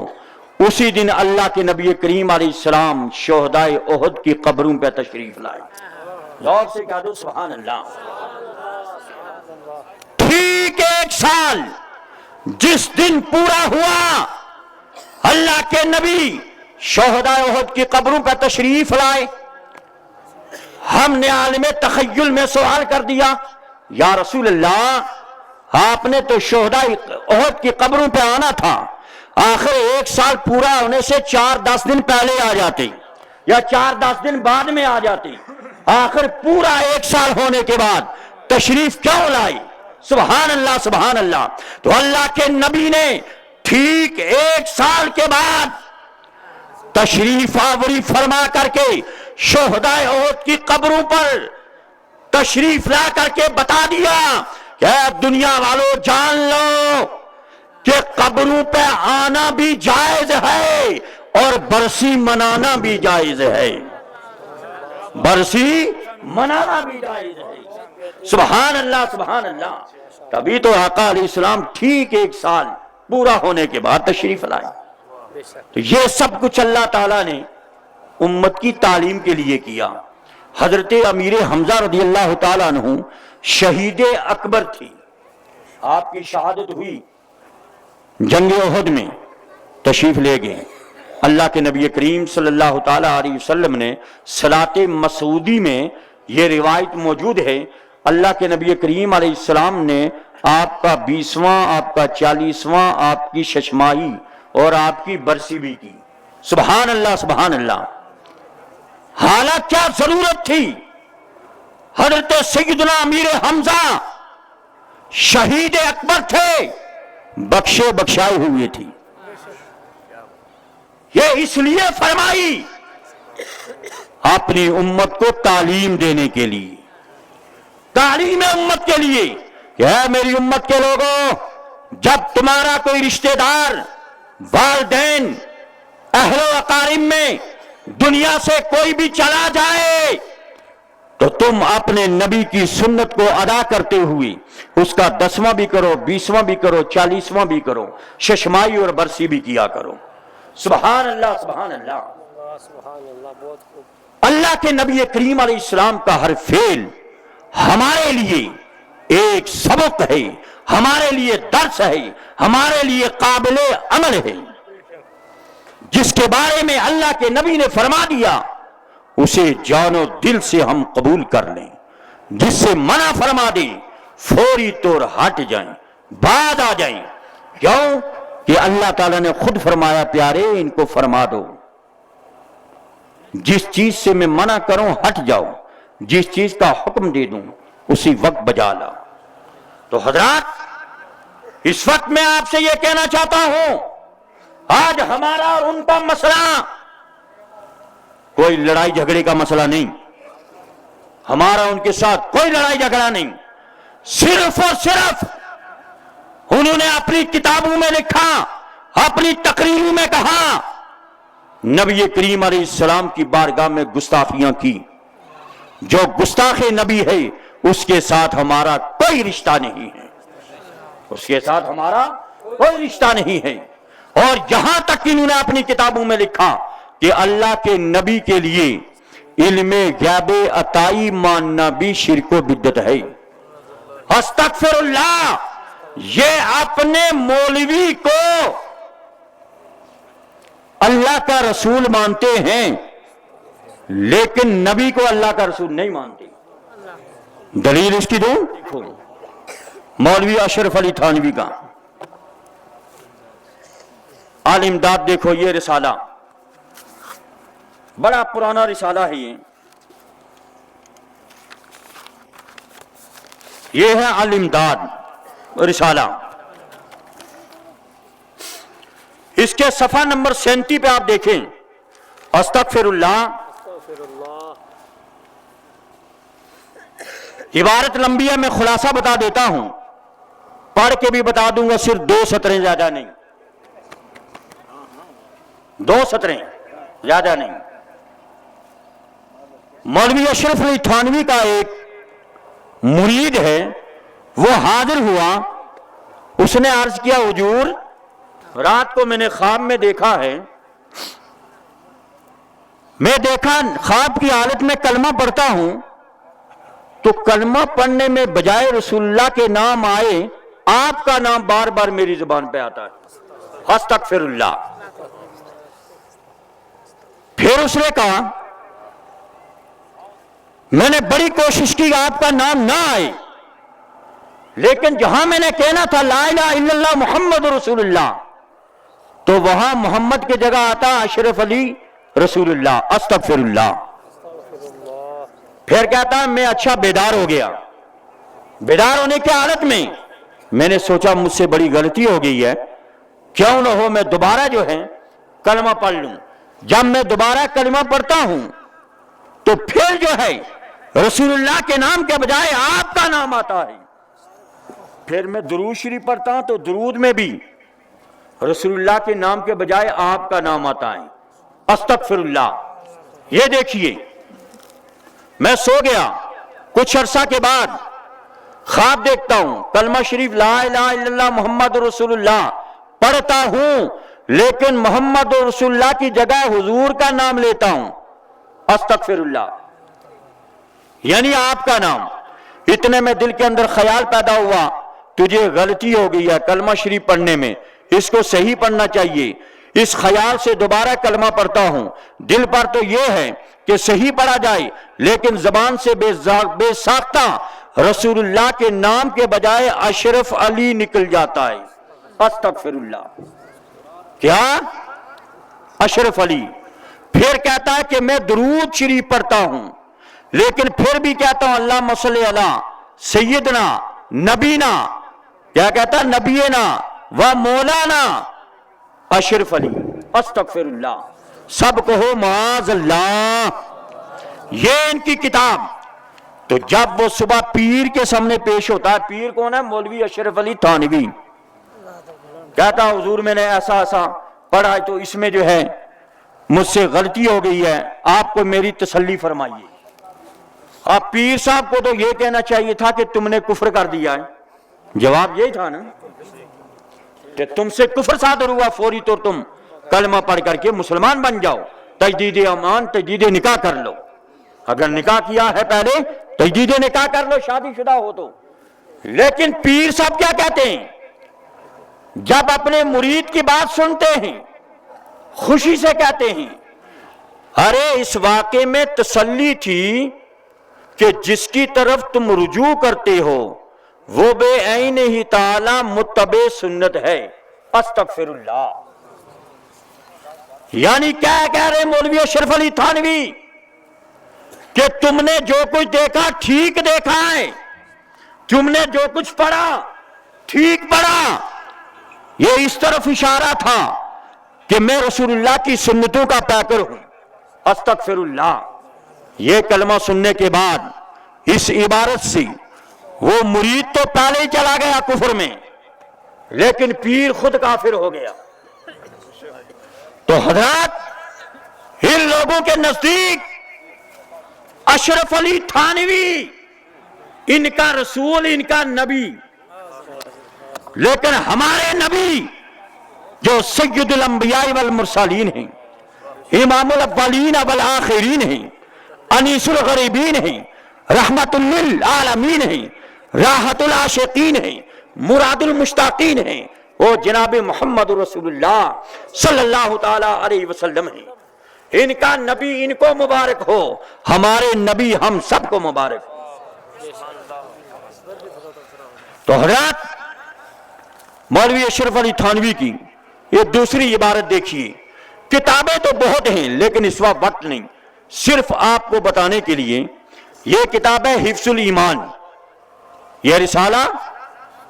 اسی دن اللہ کے نبی کریم علیہ السلام شہدائے احد کی قبروں پہ تشریف لائے۔ ذوق سے کہہ دو سبحان اللہ۔ ٹھیک 1 سال جس دن پورا ہوا، اللہ کے نبی شہدائے احد کی قبروں پہ تشریف لائے۔ ہم نے عالم تخیل میں سوال کر دیا، یا رسول اللہ آپ نے تو شہدائے احد کی قبروں پہ آنا تھا، آخر 1 سال پورا ہونے سے 4-10 دن پہلے آ جاتے یا 4-10 دن بعد میں آ جاتے، آخر پورا 1 سال ہونے کے بعد تشریف کیوں لائی؟ سبحان اللہ، سبحان اللہ۔ تو اللہ کے نبی نے ٹھیک 1 سال کے بعد تشریف آوری فرما کر کے شہدائے احد کی قبروں پر تشریف لا کر کے بتا دیا کہ اے دنیا والوں جان لو کہ قبروں پہ آنا بھی جائز ہے اور برسی منانا بھی جائز ہے۔ برسی منانا بھی جائز ہے۔ سبحان اللہ، سبحان اللہ۔ تبھی تو آقا علیہ السلام ٹھیک 1 سال پورا ہونے کے بعد تشریف لائے۔ تو یہ سب کچھ اللہ تعالیٰ نے امت کی تعلیم کے لیے کیا۔ حضرت امیر حمزہ رضی اللہ تعالیٰ عنہ شہید اکبر تھی، آپ کی شہادت ہوئی جنگ احد میں، تشریف لے گئے۔ اللہ کے نبی کریم صلی اللہ تعالیٰ علیہ وسلم نے صلاۃ مسعودی میں یہ روایت موجود ہے، اللہ کے نبی کریم علیہ السلام نے آپ کا 20واں، آپ کا 40واں، آپ کی ششماہی اور آپ کی برسی بھی کی۔ سبحان اللہ سبحان اللہ۔ حالات کیا ضرورت تھی؟ حضرت سیدنا امیر حمزہ شہید اکبر تھے، بخشے بخشائے ہوئے تھی۔ یہ اس لیے فرمائی اپنی امت کو تعلیم دینے کے لیے، تعلیم امت کے لیے کہ اے میری امت کے لوگوں، جب تمہارا کوئی رشتہ دار، والدین، اہل و اقارب میں دنیا سے کوئی بھی چلا جائے تو تم اپنے نبی کی سنت کو ادا کرتے ہوئے اس کا 10واں بھی کرو، 20واں بھی کرو، 40واں بھی کرو، ششمائی اور برسی بھی کیا کرو۔ سبحان اللہ سبحان اللہ۔ اللہ کے نبی کریم علیہ السلام کا ہر فعل ہمارے لیے ایک سبق ہے، ہمارے لیے درس ہے، ہمارے لیے قابل عمل ہے۔ جس کے بارے میں اللہ کے نبی نے فرما دیا اسے جان و دل سے ہم قبول کر لیں، جس سے منع فرما دیں فوری طور ہٹ جائیں، بعد آ جائیں۔ کیوں کہ اللہ تعالیٰ نے خود فرمایا پیارے ان کو فرما دو، جس چیز سے میں منع کروں ہٹ جاؤ، جس چیز کا حکم دے دوں اسی وقت بجا لا۔ تو حضرات اس وقت میں آپ سے یہ کہنا چاہتا ہوں، آج ہمارا اور ان کا مسئلہ کوئی لڑائی جھگڑے کا مسئلہ نہیں، ہمارا ان کے ساتھ کوئی لڑائی جھگڑا نہیں، صرف اور صرف انہوں نے اپنی کتابوں میں لکھا، اپنی تقریروں میں کہا، نبی کریم علیہ السلام کی بارگاہ میں گستاخیاں کی۔ جو گستاخ نبی ہے اس کے ساتھ ہمارا کوئی رشتہ نہیں ہے، اس کے ساتھ ہمارا کوئی رشتہ نہیں ہے۔ اور یہاں تک کہ انہوں نے اپنی کتابوں میں لکھا کہ اللہ کے نبی کے لیے علم غیب عطائی ماننا بھی شرک و بدعت ہے۔ استغفر اللہ۔ یہ اپنے مولوی کو اللہ کا رسول مانتے ہیں لیکن نبی کو اللہ کا رسول نہیں مانتے۔ دلیل اس کی دوں، مولوی اشرف علی تھانوی کا آل امداد، دیکھو یہ رسالہ بڑا پرانا رسالہ ہے، یہ ہے آل امداد رسالہ۔ اس کے صفحہ نمبر 37 پہ آپ دیکھیں، استغفر اللہ۔ عبارت لمبی ہے، میں خلاصہ بتا دیتا ہوں، پڑھ کے بھی بتا دوں گا، صرف 2 سطریں، زیادہ نہیں، 2 سطریں زیادہ نہیں۔ مولوی اشرف علی تھانوی کا ایک مرید ہے، وہ حاضر ہوا، اس نے عرض کیا حضور رات کو میں نے خواب میں دیکھا ہے، میں دیکھا خواب کی حالت میں کلمہ پڑھتا ہوں تو کلمہ پڑھنے میں بجائے رسول اللہ کے نام آئے آپ کا نام بار بار میری زبان پہ آتا ہے۔ استغفر اللہ۔ پھر اس نے کہا میں نے بڑی کوشش کی آپ کا نام نہ آئے، لیکن جہاں میں نے کہنا تھا لا الہ الا اللہ محمد رسول اللہ تو وہاں محمد کی جگہ آتا اشرف علی رسول اللہ۔ استغفر اللہ۔ پھر کہتا میں اچھا بیدار ہو گیا، بیدار ہونے کی حالت میں میں نے سوچا مجھ سے بڑی غلطی ہو گئی ہے، کیوں نہ ہو میں دوبارہ جو ہے کلمہ پڑھ لوں۔ جب میں دوبارہ کلمہ پڑھتا ہوں تو پھر جو ہے رسول اللہ کے نام کے بجائے آپ کا نام آتا ہے۔ پھر میں درود شریف پڑھتا ہوں تو درود میں بھی رسول اللہ کے نام کے بجائے آپ کا نام آتا ہے۔ استغفر اللہ۔ یہ دیکھیے میں سو گیا، کچھ عرصہ کے بعد خواب دیکھتا ہوں، کلمہ شریف لا الہ الا اللہ محمد رسول اللہ پڑھتا ہوں لیکن محمد رسول اللہ کی جگہ حضور کا نام لیتا ہوں۔ استغفر اللہ، یعنی آپ کا نام۔ اتنے میں دل کے اندر خیال پیدا ہوا تجھے غلطی ہو گئی ہے کلمہ شریف پڑھنے میں، اس کو صحیح پڑھنا چاہیے۔ اس خیال سے دوبارہ کلمہ پڑھتا ہوں، دل پر تو یہ ہے کہ صحیح پڑھا جائے، لیکن زبان سے بے ساختہ رسول اللہ کے نام کے بجائے اشرف علی نکل جاتا ہے۔ استغفر اللہ، کیا اشرف علی؟ پھر کہتا ہے کہ میں درود شریف پڑھتا ہوں، لیکن پھر بھی کہتا ہوں اللہم صلی علی سیدنا نبینا، کیا کہتا ہے؟ نبینا و مولانا اشرف علی۔ استغفر اللہ، سب کہو معاذ اللہ۔ یہ ان کی کتاب۔ تو جب وہ صبح پیر کے سامنے پیش ہوتا ہے، پیر کون ہے؟ مولوی اشرف علی تھانوی، کہتا حضور میں نے ایسا ایسا پڑھا ہے، تو اس میں جو ہے مجھ سے غلطی ہو گئی ہے، آپ کو میری تسلی فرمائیے۔ اب پیر صاحب کو تو یہ کہنا چاہیے تھا کہ تم نے کفر کر دیا ہے، جواب یہی تھا نا کہ تم سے کفر صادر ہوا، فوری طور تم کلمہ پڑھ کر کے مسلمان بن جاؤ، تجدید ایمان، تجدید نکاح کر لو، اگر نکاح کیا ہے پہلے تجدید نکاح کر لو، شادی شدہ ہو تو۔ لیکن پیر صاحب کیا کہتے ہیں؟ جب اپنے مرید کی بات سنتے ہیں خوشی سے کہتے ہیں ارے اس واقعے میں تسلی تھی کہ جس کی طرف تم رجوع کرتے ہو وہ بے عین ہی تعالی متبع سنت ہے۔ استغفر اللہ، یعنی کیا کہہ رہے مولوی اشرف علی تھانوی کہ تم نے جو کچھ دیکھا ٹھیک دیکھا ہے، تم نے جو کچھ پڑھا ٹھیک پڑھا، یہ اس طرف اشارہ تھا کہ میں رسول اللہ کی سنتوں کا پیکر ہوں۔ استغفر اللہ۔ یہ کلمہ سننے کے بعد اس عبارت سے وہ مرید تو پہلے ہی چلا گیا کفر میں، لیکن پیر خود کافر ہو گیا۔ تو حضرات ان لوگوں کے نزدیک اشرف علی تھانوی ان کا رسول، ان کا نبی، لیکن ہمارے نبی جو سید الانبیاء والمرسلین ہیں، امام الاولین والآخرین ہیں، انیس الغریبین ہیں، رحمت للعالمین ہیں، راحت العاشقین ہیں، مراد المشتاقین ہیں، وہ جناب محمد رسول اللہ صلی اللہ تعالی علیہ وسلم ہیں۔ ان کا نبی ان کو مبارک ہو، ہمارے نبی ہم سب کو مبارک ہو۔ تو حضرات مولوی اشرف علی تھانوی کی یہ دوسری عبارت دیکھیے۔ کتابیں تو بہت ہیں لیکن اس وقت نہیں، صرف آپ کو بتانے کے لیے یہ کتاب ہے حفظ الایمان، یہ رسالہ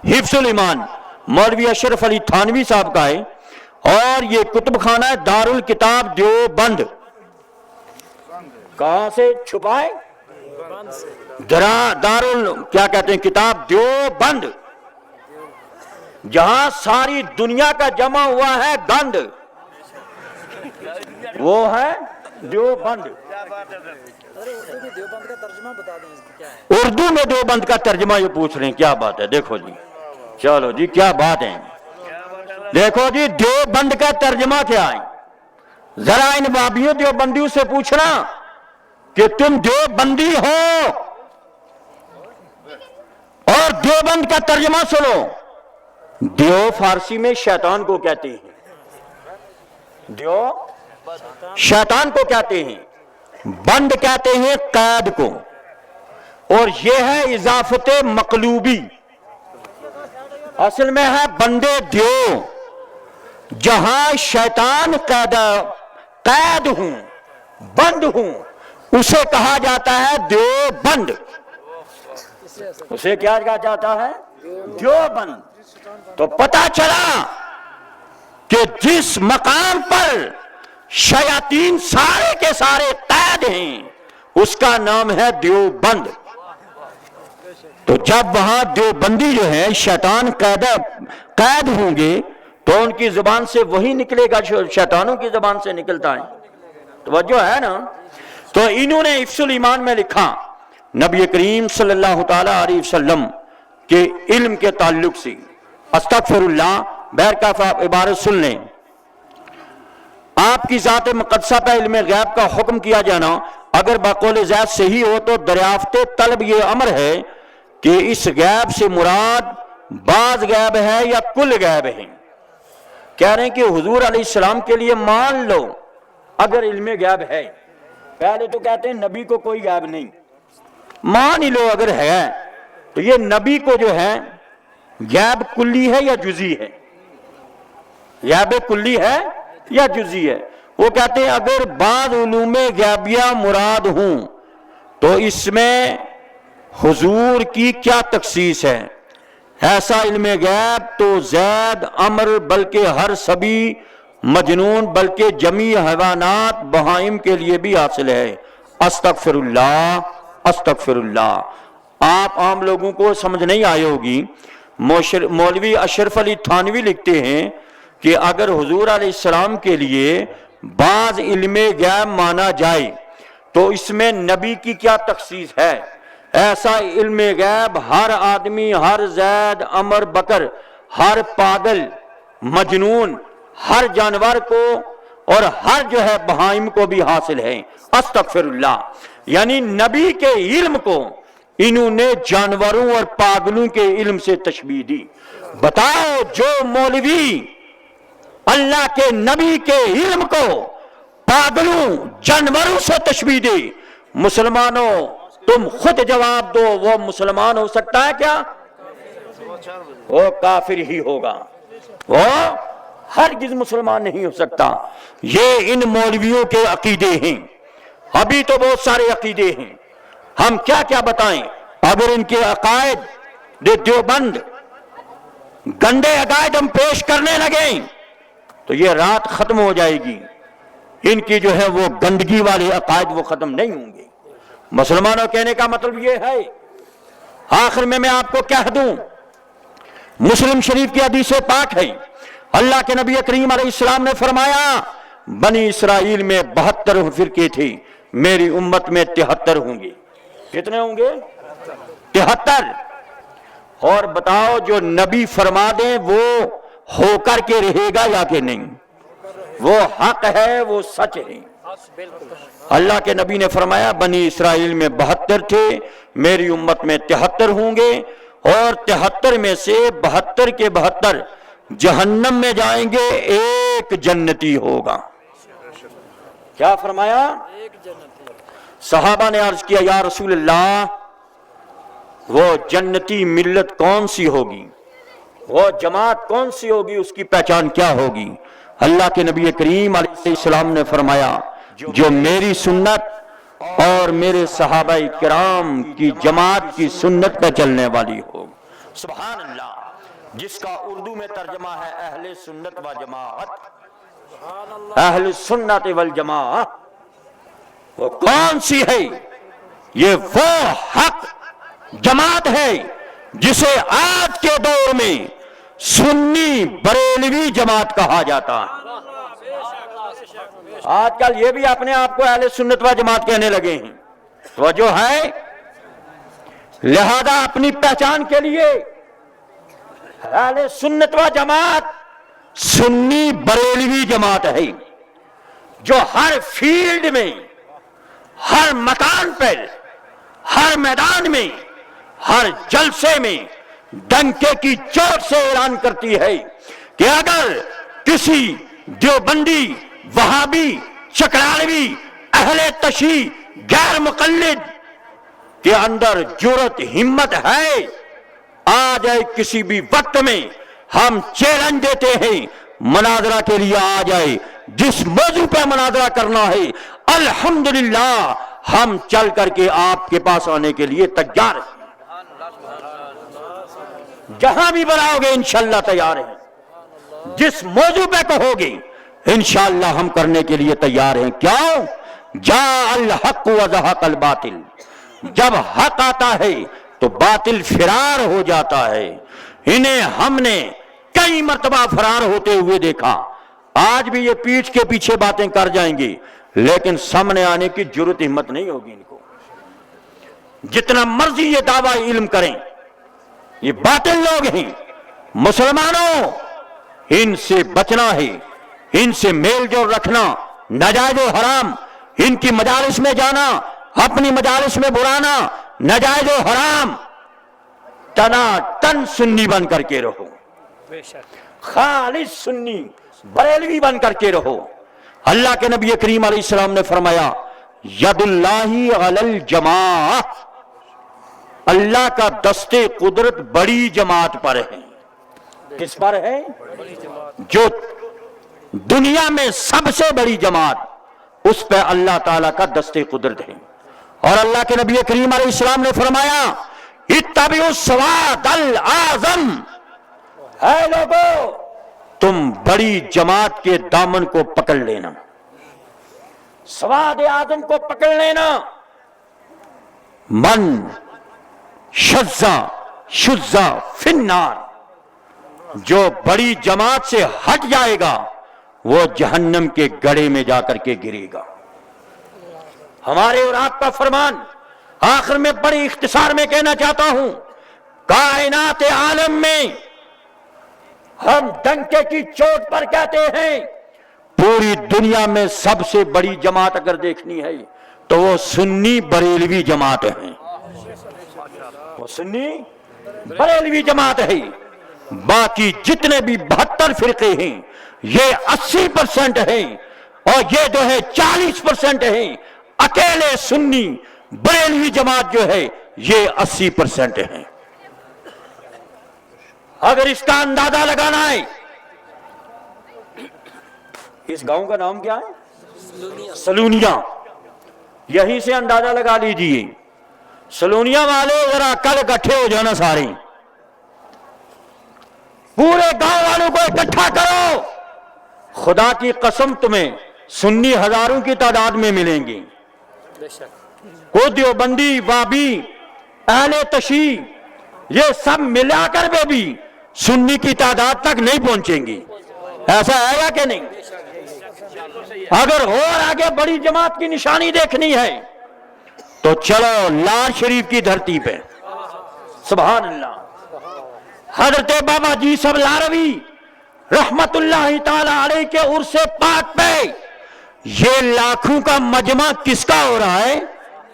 حفظ الایمان مولوی اشرف علی تھانوی صاحب کا ہے، اور یہ کتب خانہ ہے دار الکتاب دیوبند۔ کہاں سے چھپائے؟ کیا کہتے ہیں کتاب دیوبند، جہاں ساری دنیا کا جمع ہوا ہے گند، وہ ہے دیوبند۔ اردو میں دیوبند کا ترجمہ یہ پوچھ رہے ہیں، کیا بات ہے؟ دیکھو جی، چلو جی کیا بات ہے، دیکھو جی دیوبند کا ترجمہ کیا ہے؟ ذرا ان بابیوں دیوبندیوں سے پوچھنا کہ تم دیوبندی ہو، اور دیوبند کا ترجمہ سنو۔ دیو فارسی میں شیطان کو کہتے ہیں، دیو شیطان کو کہتے ہیں، بند کہتے ہیں قید کو، اور یہ ہے اضافت مقلوبی، اصل میں ہے بندے دیو، جہاں شیطان قید ہوں، بند ہوں، اسے کہا جاتا ہے دیو بند، اسے کیا کہا جاتا ہے؟ دیو بند۔ تو پتہ چلا کہ جس مقام پر شیاطین سارے کے سارے قید ہیں اس کا نام ہے دیوبند۔ تو جب وہاں دیوبندی جو ہے شیطان قید ہوں گے تو ان کی زبان سے وہی نکلے گا جو شیطانوں کی زبان سے نکلتا ہے، توجہ ہے نا؟ تو انہوں نے حفظ الایمان میں لکھا نبی کریم صلی اللہ تعالی علیہ وسلم کے علم کے تعلق سے، استغفر اللہ، بہرکیف آپ عبارت سن لیں، آپ کی ذات مقدسہ پہ علم غیب کا حکم کیا جانا اگر بقول زید صحیح ہو تو دریافت طلب یہ امر ہے کہ اس غیب سے مراد بعض غیب ہے یا کل غیب ہے؟ کہہ رہے ہیں کہ حضور علیہ السلام کے لیے مان لو اگر علم غیب ہے. پہلے تو کہتے ہیں نبی کو کوئی غیب نہیں، مان ہی لو اگر ہے تو یہ نبی کو جو ہے غیب کلی ہے یا جزئی ہے؟ غیب کلی ہے یا جزئی ہے؟ وہ کہتے ہیں اگر بعض علوم غیبیہ مراد ہوں تو اس میں حضور کی کیا تخصیص ہے؟ ایسا علم غیب تو زید، عمر، بلکہ ہر سبی، مجنون، بلکہ جمیع حیوانات، بہائم کے لیے بھی حاصل ہے. استغفر اللہ استغفر اللہ. آپ عام لوگوں کو سمجھ نہیں آئی ہوگی. مولوی اشرف علی تھانوی لکھتے ہیں کہ اگر حضور علیہ السلام کے لیے بعض علم غیب مانا جائے تو اس میں نبی کی کیا تخصیص ہے؟ ایسا علم غیب ہر آدمی، ہر زید، عمر، بکر، ہر پاگل، مجنون، ہر جانور کو اور ہر جو ہے بہائم کو بھی حاصل ہے. استغفر اللہ. یعنی نبی کے علم کو انہوں نے جانوروں اور پاگلوں کے علم سے تشبیہ دی. بتاؤ جو مولوی اللہ کے نبی کے علم کو پاگلوں، جانوروں سے تشبیہ دے، مسلمانوں تم خود جواب دو، وہ مسلمان ہو سکتا ہے کیا؟ وہ کافر ہی ہوگا، وہ ہرگز مسلمان نہیں ہو سکتا. یہ ان مولویوں کے عقیدے ہیں. ابھی تو بہت سارے عقیدے ہیں، ہم کیا کیا بتائیں. اگر ان کے عقائد دیوبند گندے عقائد ہم پیش کرنے لگیں تو یہ رات ختم ہو جائے گی. ان کی جو ہے وہ گندگی والے عقائد وہ ختم نہیں ہوں گے. مسلمانوں کہنے کا مطلب یہ ہے. آخر میں آپ کو کہہ دوں، مسلم شریف کی حدیث پاک ہے، اللہ کے نبی کریم علیہ السلام نے فرمایا بنی اسرائیل میں 72 فرقے تھے، میری امت میں 73 ہوں گے. کتنے ہوں گے؟ 73. اور بتاؤ جو نبی فرما دیں وہ ہو کر کے رہے گا یا کہ نہیں؟ وہ حق ہے، وہ سچ ہے. اللہ کے نبی نے فرمایا بنی اسرائیل میں 72 تھے، میری امت میں 73 ہوں گے، اور 73 میں سے 72 کے 72 جہنم میں جائیں گے، ایک جنتی ہوگا. کیا فرمایا؟ صحابہ نے عرض کیا یا رسول اللہ وہ جنتی ملت کون سی ہوگی، وہ جماعت کون سی ہوگی، اس کی پہچان کیا ہوگی؟ اللہ کے نبی کریم علیہ السلام نے فرمایا جو میری سنت اور میرے صحابہ کرام کی جماعت کی سنت پہ چلنے والی ہو. سبحان اللہ. جس کا اردو میں ترجمہ ہے اہل سنت و جماعت، اہل سنت والجماعت. وہ کون سی ہے؟ یہ وہ حق جماعت ہے جسے آج کے دور میں سنی بریلوی جماعت کہا جاتا ہے. آج کل یہ بھی اپنے آپ کو اہل سنت و جماعت کہنے لگے ہیں. وہ جو ہے لہذا اپنی پہچان کے لیے اہل سنت و جماعت سنی بریلوی جماعت ہے جو ہر فیلڈ میں، ہر مکان پر، ہر میدان میں، ہر جلسے میں ڈنکے کی چوٹ سے اعلان کرتی ہے کہ اگر کسی دیوبندی، وہابی، چکراڑوی، اہل تشیع، غیر مقلد کے اندر جرأت ہمت ہے، آ جائے کسی بھی وقت میں، ہم چیلنج دیتے ہیں مناظرہ کے لیے آ جائے. جس موضوع پہ مناظرہ کرنا ہے الحمدللہ ہم چل کر کے آپ کے پاس آنے کے لیے تیار ہیں. جہاں بھی بلاؤ گے انشاءاللہ تیار ہیں. جس موضوع پہ کہو گے انشاءاللہ ہم کرنے کے لیے تیار ہیں. کیوں؟ جاء الحق وزهق الباطل. جب حق آتا ہے تو باطل فرار ہو جاتا ہے. انہیں ہم نے کئی مرتبہ فرار ہوتے ہوئے دیکھا. آج بھی یہ پیٹھ کے پیچھے باتیں کر جائیں گے لیکن سامنے آنے کی جرأت ہمت نہیں ہوگی ان کو. جتنا مرضی یہ دعویٰ علم کریں، یہ باطل لوگ ہیں. مسلمانوں ان سے بچنا ہے، ان سے میل جول رکھنا، ناجائز و حرام ان کی مجالس میں جانا، اپنی مجالس میں بلانا ناجائز و حرام، تنا تن سنی بن کر کے رہو، خالص سنی بریلوی بن کر کے رہو۔ اللہ کے نبی کریم علیہ السلام نے فرمایا ید اللہ علی الجماع، اللہ کا دست قدرت بڑی جماعت پر ہے۔ کس پر ہے؟ جو دنیا میں سب سے بڑی جماعت، اس پہ اللہ تعالیٰ کا دست قدرت ہے۔ اور اللہ کے نبی کریم علیہ السلام نے فرمایا اتبعوا السواد الاعظم، اے لوگو تم بڑی جماعت کے دامن کو پکڑ لینا، سواد اعظم کو پکڑ لینا۔ من شذا شذا فی النار، جو بڑی جماعت سے ہٹ جائے گا وہ جہنم کے گڑھے میں جا کر کے گرے گا۔ ہمارے اور آپ کا فرمان آخر میں بڑی اختصار میں کہنا چاہتا ہوں، کائنات عالم میں ہم ڈنکے کی چوٹ پر کہتے ہیں پوری دنیا میں سب سے بڑی جماعت اگر دیکھنی ہے تو وہ سنی بریلوی جماعت ہے، وہ سنی بریلوی جماعت ہے۔ باقی جتنے بھی 72 فرقے ہیں یہ 80% ہیں، اور یہ جو ہے 40% ہیں۔ اکیلے سنی بریلوی جماعت جو ہے یہ 80% ہیں۔ اگر اس کا اندازہ لگانا ہے، اس گاؤں کا نام کیا ہے؟ سلونیا۔ یہیں سے اندازہ لگا لیجئے۔ سلونیا والے ذرا کل اکٹھے ہو جانا، سارے پورے گاؤں والوں کو اکٹھا کرو، خدا کی قسم تمہیں سنی ہزاروں کی تعداد میں ملیں گے۔ کوئی دیوبندی، وابی، اہل تشیع، یہ سب ملا کر بھی سنی کی تعداد تک نہیں پہنچیں گی۔ ایسا ہے یا کہ نہیں؟ اگر اور آگے بڑی جماعت کی نشانی دیکھنی ہے تو چلو لال شریف کی دھرتی پہ، سبحان اللہ، حضرت بابا جی سب لاروی رحمت اللہ تعالی علیہ کے عرص پاک پہ یہ لاکھوں کا مجمع کس کا ہو رہا ہے؟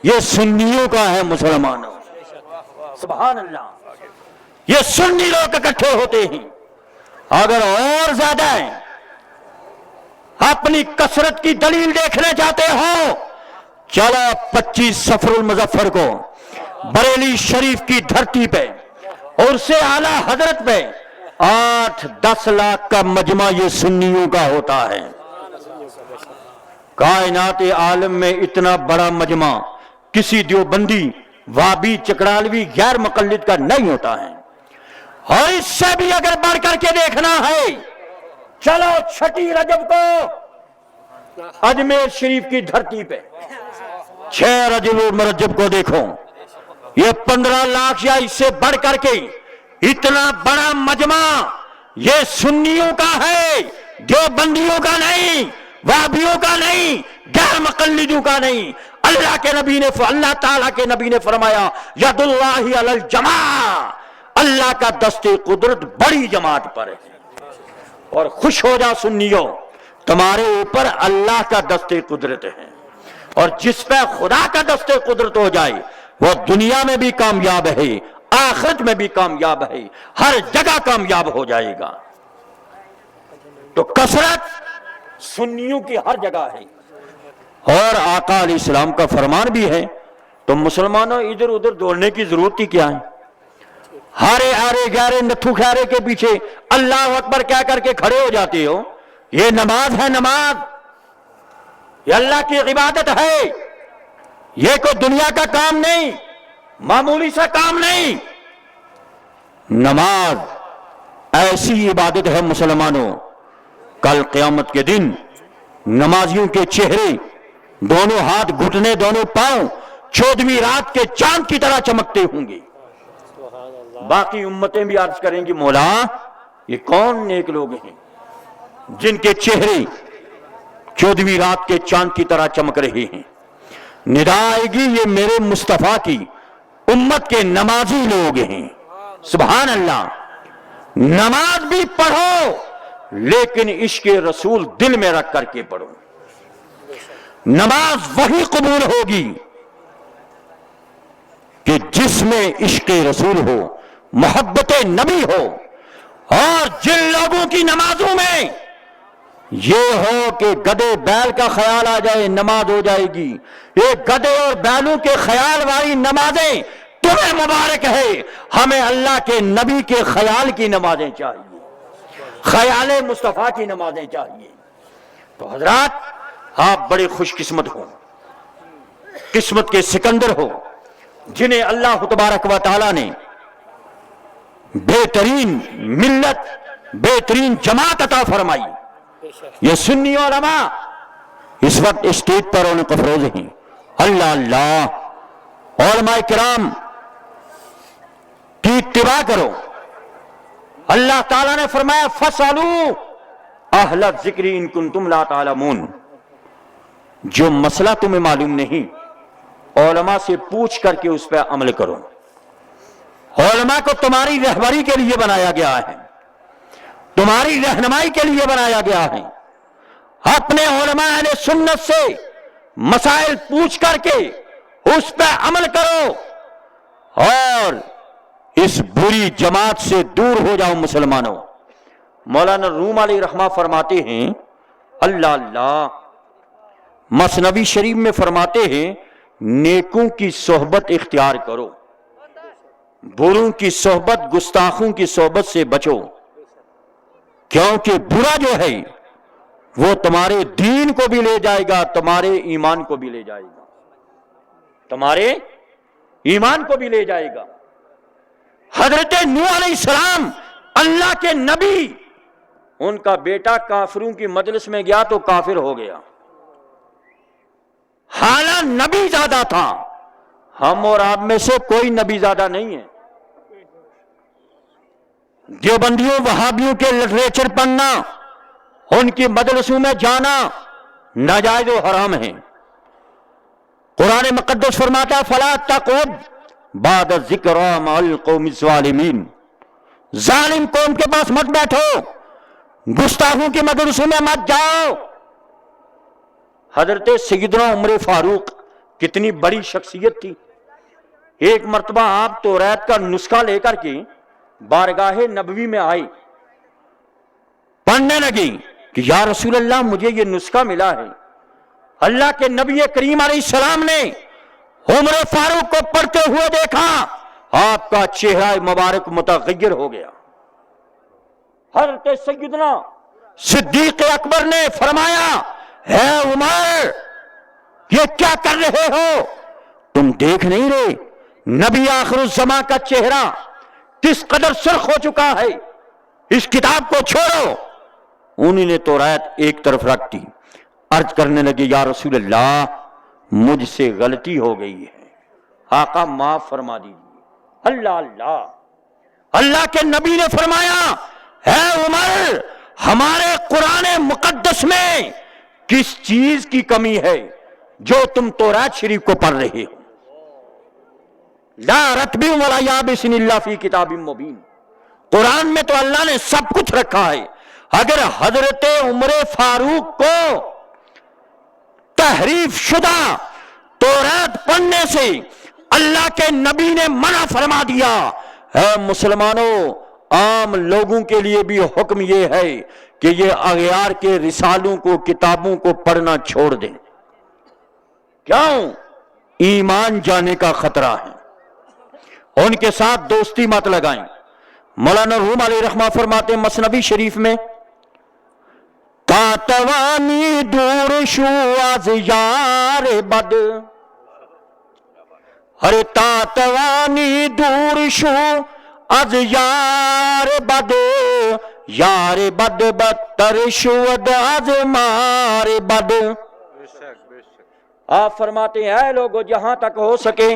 یہ سنیوں کا ہے مسلمانوں، سبحان اللہ۔ یہ سنی لوگ اکٹھے ہوتے ہیں۔ اگر اور زیادہ ہے، اپنی کثرت کی دلیل دیکھنا چاہتے ہو، چلو 25 صفر المظفر کو بریلی شریف کی دھرتی پہ اور سے اعلی حضرت پہ 8-10 لاکھ کا مجمع یہ سنیوں کا ہوتا ہے۔ کائنات عالم میں اتنا بڑا مجمع کسی دیوبندی، وابی، چکرالوی، غیر مقلد کا نہیں ہوتا ہے۔ اور اس سے بھی اگر بڑھ کر کے دیکھنا ہے، چلو 6 رجب کو اجمیر شریف کی دھرتی پہ 6 رجب کو دیکھو، یہ 15 لاکھ یا اس سے بڑھ کر کے اتنا بڑا مجمع یہ سنیوں کا ہے، دیوبندیوں کا نہیں، وابیوں کا نہیں، غیر مقلدوں کا نہیں۔ اللہ تعالیٰ کے نبی نے فرمایا ید اللہ علی الجماع، اللہ کا دست قدرت بڑی جماعت پر ہے۔ اور خوش ہو جا سنیوں، تمہارے اوپر اللہ کا دست قدرت ہے، اور جس پہ خدا کا دست قدرت ہو جائے وہ دنیا میں بھی کامیاب ہے، آخرت میں بھی کامیاب ہے، ہر جگہ کامیاب ہو جائے گا۔ تو کثرت سنیوں کی ہر جگہ ہے، اور آقا علیہ السلام کا فرمان بھی ہے۔ تو مسلمانوں ادھر ادھر دوڑنے کی ضرورت ہی کیا ہے؟ ہارے ہارے گارے نتھو خیرے کے پیچھے اللہ اکبر کہہ کر کے کھڑے ہو جاتے ہو۔ یہ نماز ہے، نماز یہ اللہ کی عبادت ہے، یہ کوئی دنیا کا کام نہیں، معمولی سا کام نہیں۔ نماز ایسی عبادت ہے مسلمانوں، کل قیامت کے دن نمازیوں کے چہرے، دونوں ہاتھ گھٹنے، دونوں پاؤں 14ویں رات کے چاند کی طرح چمکتے ہوں گے۔ باقی امتیں بھی عرض کریں گی مولا یہ کون نیک لوگ ہیں جن کے چہرے 14ویں رات کے چاند کی طرح چمک رہے ہیں؟ ندا آئے گی یہ میرے مصطفیٰ کی امت کے نمازی لوگ ہیں۔ سبحان اللہ۔ نماز بھی پڑھو لیکن عشق رسول دل میں رکھ کر کے پڑھو۔ نماز وہی قبول ہوگی کہ جس میں عشق رسول ہو، محبت نبی ہو، اور جن لوگوں کی نمازوں میں یہ ہو کہ گدے بیل کا خیال آ جائے نماز ہو جائے گی، یہ گدے اور بیلوں کے خیال والی نمازیں تمہیں مبارک ہے، ہمیں اللہ کے نبی کے خیال کی نمازیں چاہیے، خیال مصطفیٰ کی نمازیں چاہیے۔ تو حضرات آپ بڑے خوش قسمت ہو، قسمت کے سکندر ہو، جنہیں اللہ تبارک و تعالی نے بہترین ملت، بہترین جماعت عطا فرمائی۔ یہ سنی علماء اس وقت اسٹیج پر رونق افروز ہیں، اللہ اللہ، علماء کرام کی اتباع کرو۔ اللہ تعالیٰ نے فرمایا فَاسْأَلُوا أَهْلَ الذِّكْرِ إِن كُنتُمْ لَا تَعْلَمُونَ، جو مسئلہ تمہیں معلوم نہیں علماء سے پوچھ کر کے اس پہ عمل کرو۔ علماء کو تمہاری رہبری کے لیے بنایا گیا ہے، تمہاری رہنمائی کے لیے بنایا گیا ہے۔ اپنے علماء اہل سنت سے مسائل پوچھ کر کے اس پہ عمل کرو اور اس بری جماعت سے دور ہو جاؤ مسلمانوں۔ مولانا روم علیہ رحمہ فرماتے ہیں اللہ اللہ، مثنوی شریف میں فرماتے ہیں نیکوں کی صحبت اختیار کرو، بروں کی صحبت، گستاخوں کی صحبت سے بچو، کیونکہ برا جو ہے وہ تمہارے دین کو بھی لے جائے گا، تمہارے ایمان کو بھی لے جائے گا، تمہارے ایمان کو بھی لے جائے گا۔ حضرت نوح علیہ السلام اللہ کے نبی، ان کا بیٹا کافروں کی مجلس میں گیا تو کافر ہو گیا، حالانکہ نبی زیادہ تھا۔ ہم اور آپ میں سے کوئی نبی زیادہ نہیں ہے۔ دیوبندیوں وہابیوں کے لٹریچر پڑھنا، ان کی مجلسوں میں جانا ناجائز و حرام ہے۔ قرآن مقدس فرماتا ہے فَلَا تَقْعُدْ بَعْدَ الذِّكْرَىٰ مَعَ الْقَوْمِ الظَّالِمِينَ، ظالم قوم کے پاس مت بیٹھو، گستاخوں کی مجلسوں میں مت جاؤ۔ حضرت سیدنا عمر فاروق کتنی بڑی شخصیت تھی۔ ایک مرتبہ آپ توریت کا نسخہ لے کر کے بارگاہ نبوی میں آئی، پڑھنے لگی کہ یا رسول اللہ مجھے یہ نسخہ ملا ہے۔ اللہ کے نبی کریم علیہ السلام نے عمر فاروق کو پڑھتے ہوئے دیکھا، آپ کا چہرہ مبارک متغیر ہو گیا۔ حضرت سیدنا صدیق اکبر نے فرمایا اے عمر یہ کیا کر رہے ہو، تم دیکھ نہیں رہے نبی آخر الزمان کا چہرہ کس قدر سرخ ہو چکا ہے، اس کتاب کو چھوڑو۔ انہوں نے توریت ایک طرف رکھ دی، عرض کرنے لگے یا رسول اللہ مجھ سے غلطی ہو گئی ہے، آقا معاف فرما دیجیے۔ اللہ اللہ، اللہ کے نبی نے فرمایا اے عمر ہمارے قرآن مقدس میں کس چیز کی کمی ہے جو تم توریت شریف کو پڑھ رہے ہو؟ لا رتب ولا یابس الا فی کتاب مبین، قرآن میں تو اللہ نے سب کچھ رکھا ہے۔ اگر حضرت عمر فاروق کو تحریف شدہ توریت پڑھنے سے اللہ کے نبی نے منع فرما دیا، اے مسلمانوں عام لوگوں کے لیے بھی حکم یہ ہے کہ یہ اغیار کے رسالوں کو، کتابوں کو پڑھنا چھوڑ دیں۔ کیوں؟ ایمان جانے کا خطرہ ہے، ان کے ساتھ دوستی مت لگائیں۔ مولانا روم علیہ رحمہ فرماتے ہیں مثنوی شریف میں تاتوانی دور شو از یار بد، ارے تاتوانی دور شو از یار بد، یار بد بدتر شود از مار بد۔ آپ فرماتے ہیں اے لوگو جہاں تک ہو سکے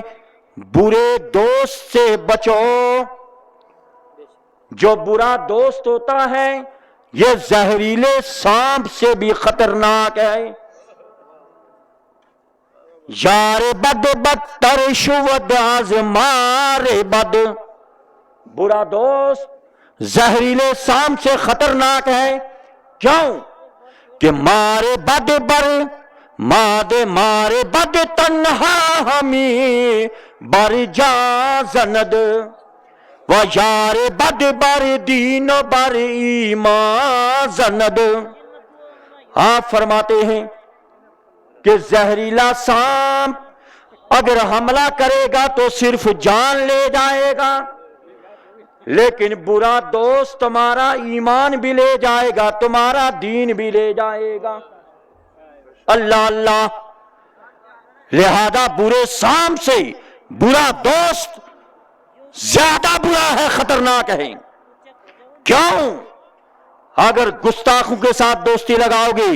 برے دوست سے بچو، جو برا دوست ہوتا ہے یہ زہریلے سانپ سے بھی خطرناک ہے۔ یار بد بدتر شود از مار بد، برا دوست زہریلے سانپ سے خطرناک ہے۔ کیوں کہ مار بد بر ماد مارے بد تنہا ہمیں بر جا زند و یار بد بر دین و بر ایمان زند. آپ فرماتے ہیں کہ زہریلا سانپ اگر حملہ کرے گا تو صرف جان لے جائے گا، لیکن برا دوست تمہارا ایمان بھی لے جائے گا، تمہارا دین بھی لے جائے گا. اللہ اللہ. لہذا برے سانپ سے برا دوست زیادہ برا ہے، خطرناک ہے. کیوں؟ اگر گستاخوں کے ساتھ دوستی لگاؤ گے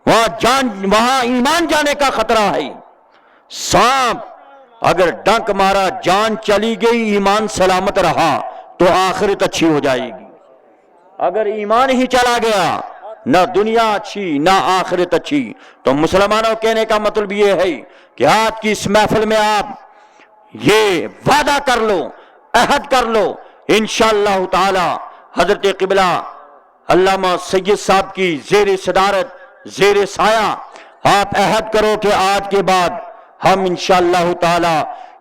وہاں ایمان جانے کا خطرہ ہے. سانپ اگر ڈنک مارا جان چلی گئی، ایمان سلامت رہا تو آخرت اچھی ہو جائے گی. اگر ایمان ہی چلا گیا، نہ دنیا اچھی نہ آخرت اچھی. تو مسلمانوں کہنے کا مطلب یہ ہے کہ آج کی اس محفل میں آپ یہ وعدہ کر لو، عہد کر لو، انشاءاللہ تعالی حضرت قبلہ علامہ سید صاحب کی زیر صدارت زیر سایہ آپ عہد کرو کہ آج کے بعد ہم انشاءاللہ تعالی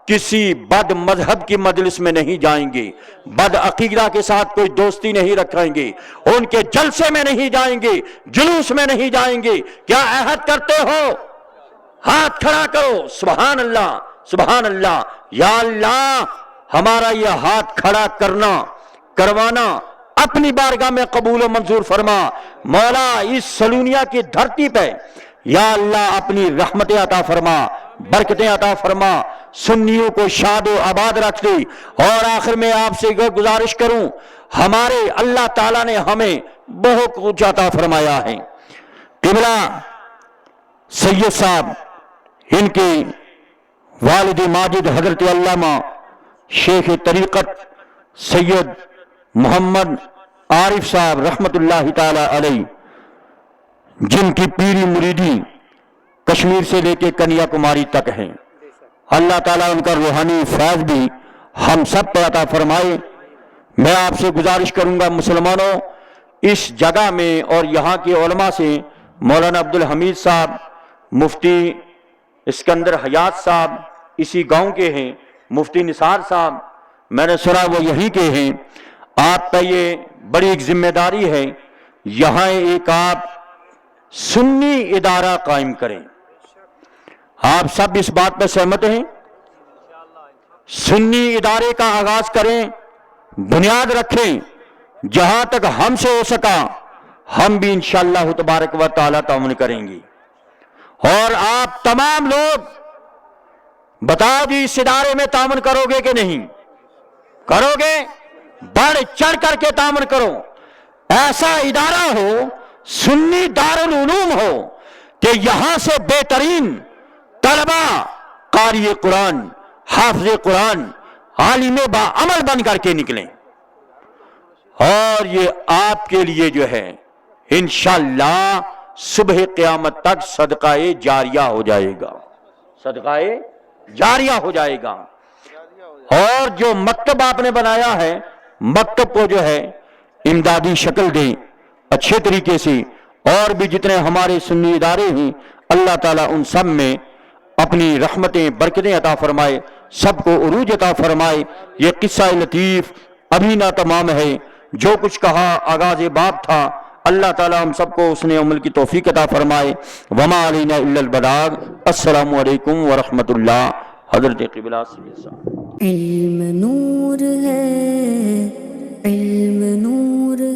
کسی بد مذہب کی مجلس میں نہیں جائیں گے، بد عقیدہ کے ساتھ کوئی دوستی نہیں رکھیں گے، ان کے جلسے میں نہیں جائیں گے، جلوس میں نہیں جائیں گے. کیا عہد کرتے ہو؟ ہاتھ کھڑا کرو. سبحان اللہ سبحان اللہ. یا اللہ ہمارا یہ ہاتھ کھڑا کروانا اپنی بارگاہ میں قبول و منظور فرما. مولا اس سلونیا کی دھرتی پہ یا اللہ اپنی رحمتیں عطا فرما، برکتیں عطا فرما، سنیوں کو شاد و آباد رکھ دے. اور آخر میں آپ سے گزارش کروں، ہمارے اللہ تعالیٰ نے ہمیں بہت کچھ عطا فرمایا ہے. قبلہ سید صاحب، ان کے والد ماجد حضرت علامہ شیخ طریقت سید محمد عارف صاحب رحمت اللہ تعالی علیہ، جن کی پیری مریدی کشمیر سے لے کے کنیا کماری تک ہے. اللہ تعالیٰ ان کا روحانی فیض بھی ہم سب پر عطا فرمائے. میں آپ سے گزارش کروں گا مسلمانوں، اس جگہ میں اور یہاں کے علماء سے، مولانا عبدالحمید صاحب، مفتی اسکندر حیات صاحب اسی گاؤں کے ہیں، مفتی نثار صاحب میں نے سنا وہ یہی کے ہیں. آپ پر یہ بڑی ایک ذمہ داری ہے، یہاں ایک آپ سنی ادارہ قائم کریں. آپ سب اس بات پر سہمت ہیں؟ سنی ادارے کا آغاز کریں، بنیاد رکھیں. جہاں تک ہم سے ہو سکا ہم بھی انشاءاللہ تبارک و تعالی تعاون کریں گے. اور آپ تمام لوگ بتاؤ جی اس ادارے میں تعاون کرو گے کہ نہیں کرو گے؟ بڑھ چڑھ کر کے تعاون کرو. ایسا ادارہ ہو، سنی دارالعلوم ہو کہ یہاں سے بہترین طلبہ قاری قرآن، حافظ قرآن، عالم با عمل بن کر کے نکلیں. اور یہ آپ کے لیے جو ہے انشاءاللہ صبح قیامت تک صدقہ جاریہ ہو جائے گا، صدقہ جاریہ ہو جائے گا. اور جو مکتب آپ نے بنایا ہے، مکتب کو جو ہے امدادی شکل دیں اچھے طریقے سے. اور بھی جتنے ہمارے سنی ادارے ہیں اللہ تعالیٰ ان سب میں اپنی رحمتیں برکتیں عطا فرمائے، سب کو عروج عطا فرمائے. یہ قصہ لطیف ابھی نہ تمام ہے، جو کچھ کہا آغاز باب تھا، اللہ تعالیٰ ہم سب کو اس نے عمل کی توفیق عطا فرمائے. وما علینا الا البلاغ. السلام علیکم ورحمۃ اللہ. حضرت قبلہ سید صاحب. علم نور ہے، علم نور ہے.